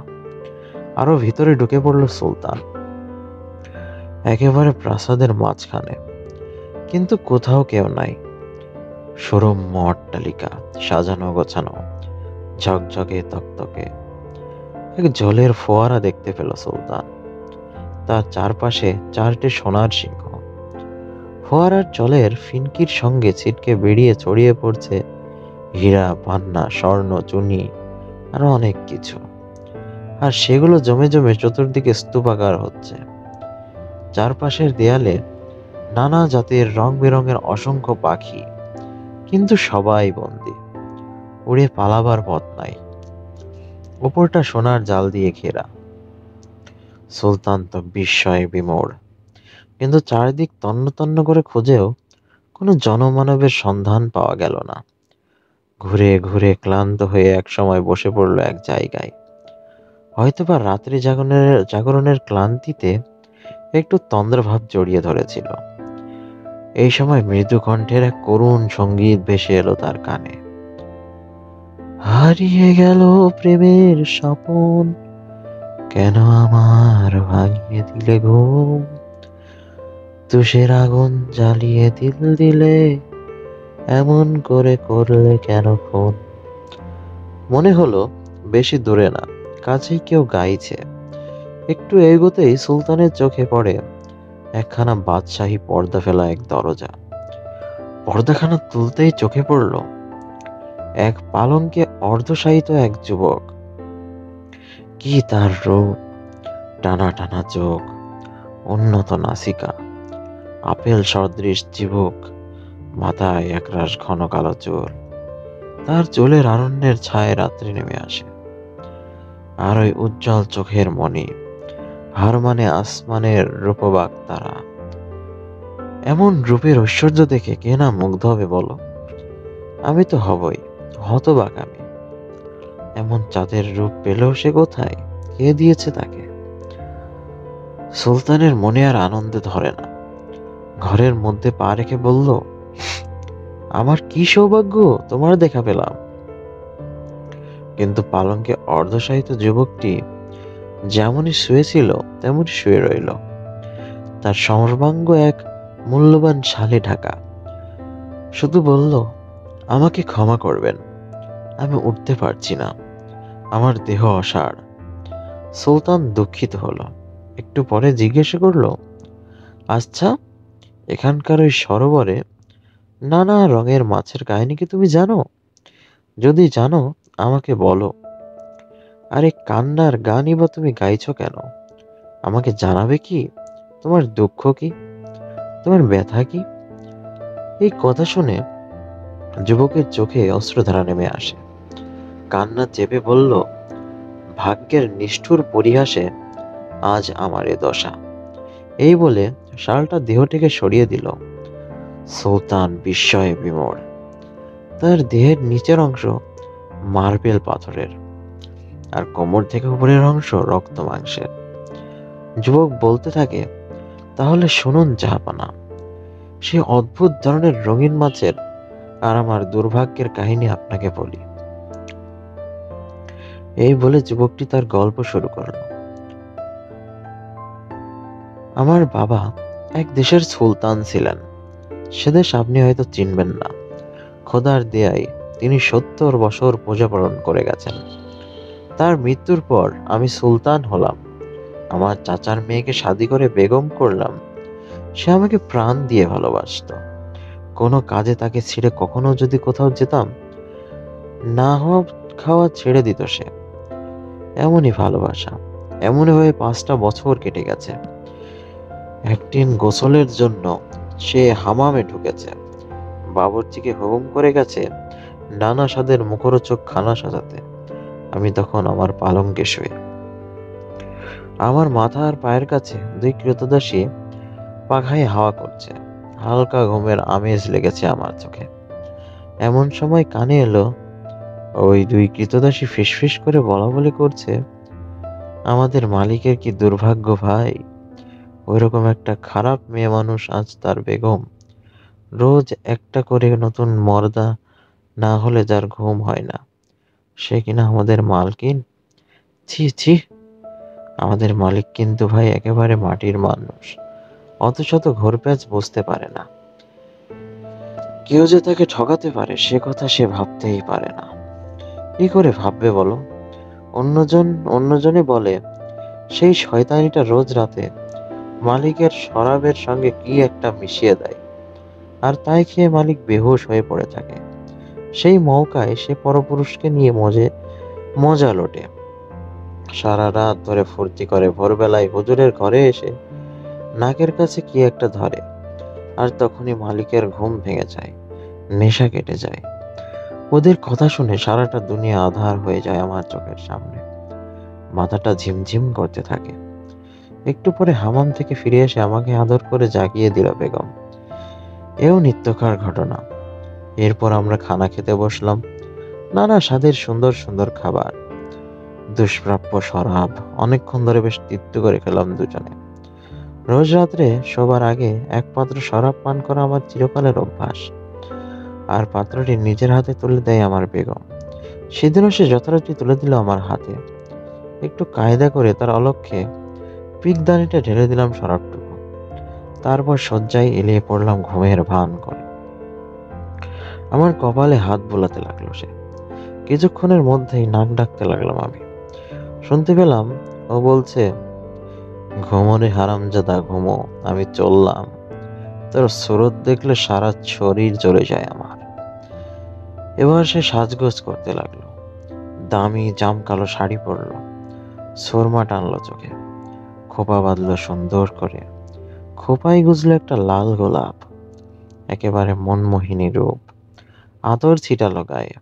[SPEAKER 1] আরো ভিতরে ঢুকে পড়ল সুলতান, একেবারে প্রাসাদের মাঝখানে, কিন্তু কোথাও কেউ নাই। সরু অট্টালিকা, সাজানো গোছানো, ঝকঝকে তকতকে। এক জলের ফোয়ারা দেখতে পেল সুলতান, তার চারপাশে 4টে সোনার সিংহ। ফোয়ারার জলের ফিনকির সঙ্গে ছিটকে বেরিয়ে ছড়িয়ে পড়ছে হীরা, পান্না, স্বর্ণ, চুনি, আরো অনেক কিছু। আর সেগুলো জমে জমে চতুর্দিকে স্তূপাকার হচ্ছে। চারপাশের দেয়ালে নানা জাতের রং বেরঙের অসংখ্য পাখি, কিন্তু সবাই বন্দী, উড়ে পালাবার পথ নাই। উপরটা সোনার জাল দিয়ে ঘেরা। সুলতান তো বিস্ময়ে বিমূঢ়, কিন্তু চারিদিক তন্ন তন্ন করে খুঁজেও কোনো জনমানবের সন্ধান পাওয়া গেল না। ঘুরে ঘুরে ক্লান্ত হয়ে এক সময় বসে পড়ল এক জায়গায়। হয়তোবা রাত্রি জাগরণের ক্লান্তিতে একটু তন্দ্রাভাব জড়িয়ে ধরেছিল। এই সময় মৃদু কণ্ঠের এক করুণ সঙ্গীত ভেসে এলো তার কানে। হারিয়ে গেল প্রেমের স্বপন, কেন আমার ভাঙিয়ে দিলে ঘুম, তুষের আগুন জ্বালিয়ে দিলে, এমন করে করলে কেন খুন। মনে হলো বেশি দূরে না, কাছেই কেউ গাইছে। একটু এগোতেই সুলতানের চোখে পড়ে একখানা বাদশাহী পর্দা ফেলা এক দরজা। পর্দাখানা তুলতেই চোখে পড়ল এক পালঙ্কে অর্ধশায়িত এক যুবক। কি তার রূপ! টানা টানা চোখ, উন্নত নাসিকা, আপেল সদৃশ চিবুক, মাথায় একরাশ ঘন কালো চুল। তার চুলের আরণ্যের ছায় রাত্রি নেমে আসে, আর ওই উজ্জ্বল চোখের মণি, হার মানে আসমানের রূপবাক তারা। এমন রূপের ঐশ্বর্য দেখে কে না মুগ্ধ হবে বলো? আমি তো হবই, হতবাক আমি। এমন চাঁদের রূপ পেলেও সে কোথায়? কে দিয়েছে তাকে? সুলতানের মনে আর আনন্দে ধরে না। ঘরের মধ্যে পা রেখে বলল, আমার কি সৌভাগ্য তোমার দেখা পেলাম। কিন্তু পালঙ্কে অর্ধশায়িত যুবকটি যেমনই শুয়েছিল তেমনই শুয়ে রইল, তার সর্বাঙ্গ এক মূল্যবান শালে ঢাকা। শুধু বলল, আমাকে ক্ষমা করবেন, আমি উঠতে পারছি না, আমার দেহ অসাড়। সুলতান দুঃখিত হলো। একটু পরে জিজ্ঞাসা করলো, আচ্ছা, এখানকার ওই সরোবরে নানা রঙের মাছের কাহিনী কি তুমি জানো? যদি জানো আমাকে বলো। আরে কান্নার গানই বা তুমি গাইছো কেন? আমাকে জানাবে কি? তোমার দুঃখ কি? তোমার ব্যথা কি? এই কথা শুনে যুবকের চোখে অশ্রুধারা নেমে আসে। কান্না চেপে বলল, ভাগ্যের নিষ্ঠুর পরিহাসে আজ আমার এ দশা। এই বলে শালটা দেহ থেকে সরিয়ে দিল। সুলতান বিস্ময়ে বিমূঢ়। তার দেহের নিচের অংশ মার্বেল পাথরের, আর কোমর থেকে উপরের অংশ রক্ত মাংসের। যুবক বলতে থাকে, তাহলে শুনুন জাহাপানা, সে অদ্ভুত ধরনের রঙিন মাছের আর আমার দুর্ভাগ্যের কাহিনী আপনাকে বলি। এই বলে যুবকটি তার গল্প শুরু করল। আমার বাবা এক দেশের সুলতান ছিলেন। সে দেশ আপনি হয়তো চিনবেন না। খোদার দেয়ায় তিনি 70 বছর পূজা পালন করে গেছেন। তার মৃত্যুর পর আমি সুলতান হলাম। আমার চাচার মেয়েকে শাদী করে বেগম করলাম। সে আমাকে প্রাণ দিয়ে ভালোবাসতো। কোনো কাজে তাকে ছেড়ে কখনো যদি কোথাও যেতাম, না হওয়া খাওয়া ছেড়ে দিত সে। এমনই ভালোবাসা। এমনই হয়ে 5টা বছর কেটে গেছে। একদিন গোসলের জন্য সে হামামে ঢুকেছে। বাবুর্চিকে হুকুম করে গেছে নানা স্বাদের মুখরোচক খানা সাজাতে। আমি তখন আমার পালঙ্কে শুয়ে। আমার মাথা আর পায়ের কাছে 2 ক্রীতদাসী পাখায় হাওয়া করছে। হালকা ঘুমের আমেজ লেগেছে আমার চোখে। এমন সময় কানে এলো ওই 2 ক্রীতদাসী ফিসফিস করে বলাবলি করছে, আমাদের মালিকের কি দুর্ভাগ্য ভাই! ওইরকম একটা খারাপ মেয়ে মানুষ আজ তার বেগম। রোজ একটা করে নতুন মর্দা না হলে যার ঘুম হয় না, সে কিনা আমাদের মালকিন। ছি ছি! আমাদের মালিক কিন্তু ভাই একেবারে মাটির মানুষ। অত শত ঘোরপ্যাচ বুঝতে পারে না। কেউ যে তাকে ঠকাতে পারে সে কথা সে ভাবতেই পারে না। কি করে ভাববে বলো? অন্যজনে বলে সেই শয়তানিটা রোজ রাতে মালিকের শরাবের সঙ্গে কি একটা মিশিয়ে দেয়, আর তাই খেয়ে মালিক বেহুশ হয়ে পড়ে থাকে। সেই মৌকায় সে পরপুরুষকে নিয়ে মজা লোটে, সারা রাত ধরে ফুর্তি করে। ভোরবেলায় হুজুরের ঘরে এসে নাকের কাছে কি একটা ধরে, আর তখনই মালিকের ঘুম ভেঙে যায়, নেশা কেটে যায়। ওদের কথা শুনে সারাটা দুনিয়া আঁধার হয়ে যায় আমার চোখের সামনে। মাথাটা ঝিমঝিম করতে থাকে। একটু পরে হামাম থেকে ফিরে এসে আমাকে আদর করে জাগিয়ে দিল বেগম। এও নিত্যকার ঘটনা। এরপর আমরা খানা খেতে বসলাম। নানা স্বাদের সুন্দর সুন্দর খাবার, দুষ্প্রাপ্য শরাব। অনেকক্ষণ ধরে বেশ তৃপ্ত করে খেলাম দুজনে। রোজ রাত্রে শোবার আগে এক পাত্র শরাব পান করা আমার চিরকালের অভ্যাস। আর পাত্রটি নিজের হাতে তুলে দেয় আমার বেগম। সেদিনও সে যথারীতি তুলে দিল আমার হাতে। একটু কায়দা করে তার অলক্ষ্যে পিকদানিটা ঢেলে দিলাম শরাবটুকু। তারপর শয্যায় এলিয়ে পড়লাম ঘুমের ভান করে। আমার কপালে হাত বোলাতে লাগলো সে। কিছুক্ষণের মধ্যেই নাক ডাকতে লাগলাম আমি। শুনতে পেলাম ও বলছে, ঘুমোরে হারামজাদা ঘুমো, আমি চললাম। তোর সুরত দেখলে সারা শরীর জ্বলে যায় আমার। এবার সে সাজগোজ করতে লাগলো। দামি জামকালো শাড়ি পরলো, সুরমা টানলো চোখে, খোপা বাঁধলো সুন্দর করে, খোপায় গুজলো একটা লাল গোলাপ। একেবারে মনমোহিনী রূপ, আতর ছিটালো গায়ে,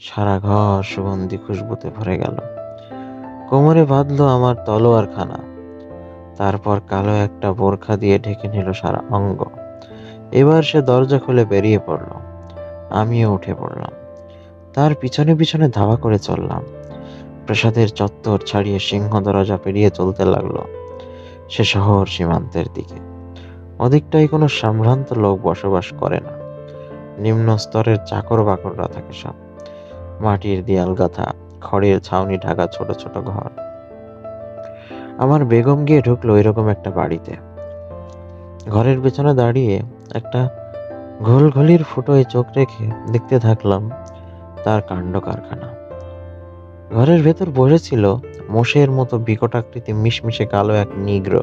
[SPEAKER 1] সারা ঘর সুগন্ধি খুশবুতে ভরে গেল। কোমরে বাঁধলো আমার তলোয়ারখানা, তারপর কালো একটা বোরখা দিয়ে ঢেকে নিল সারা অঙ্গ। এবার সে দরজা খুলে বেরিয়ে পড়ল। আমিও উঠে পড়লাম, তার পিছনে পিছনে ধাওয়া করে চললাম। প্রাসাদের চত্বর ছাড়িয়ে সিংহ দরজা পেরিয়ে চলতে লাগলো সে শহর সীমান্তের দিকে। ওদিকটায় কোনো সম্ভ্রান্ত লোক বসবাস করে না, নিম্ন স্তরের চাকর বাকররা থাকে সব। মাটির দেয়াল গাঁথা, খড়ের ছাউনি ঢাকা ছোট ছোট ঘর। আমার বেগম গিয়ে ঢুকলো এরকম একটা বাড়িতে। ঘরের পেছনে দাঁড়িয়ে একটা ঘোলঘলির ফুটোয় চোখ রেখে দেখতে থাকলাম তার কাণ্ড কারখানা। ঘরের ভেতর বসেছিল মোষের মতো বিকটাকৃতি মিশমিশে কালো এক নিগ্র।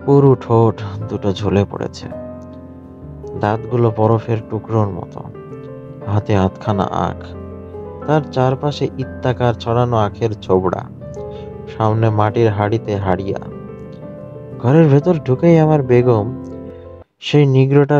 [SPEAKER 1] পুরু ঠোঁট দুটো ঝুলে পড়েছে, দাঁতগুলো বরফের টুকরোর মতো, হাতে আধখানা আখ, তার চারপাশে ইত্তাকার ছড়ানো আখের ছোবড়া, সামনে মাটির হাঁড়িতে হাড়িয়া। ঘরের ভেতর ঢুকেই আমার বেগম সেই নিগ্রোটার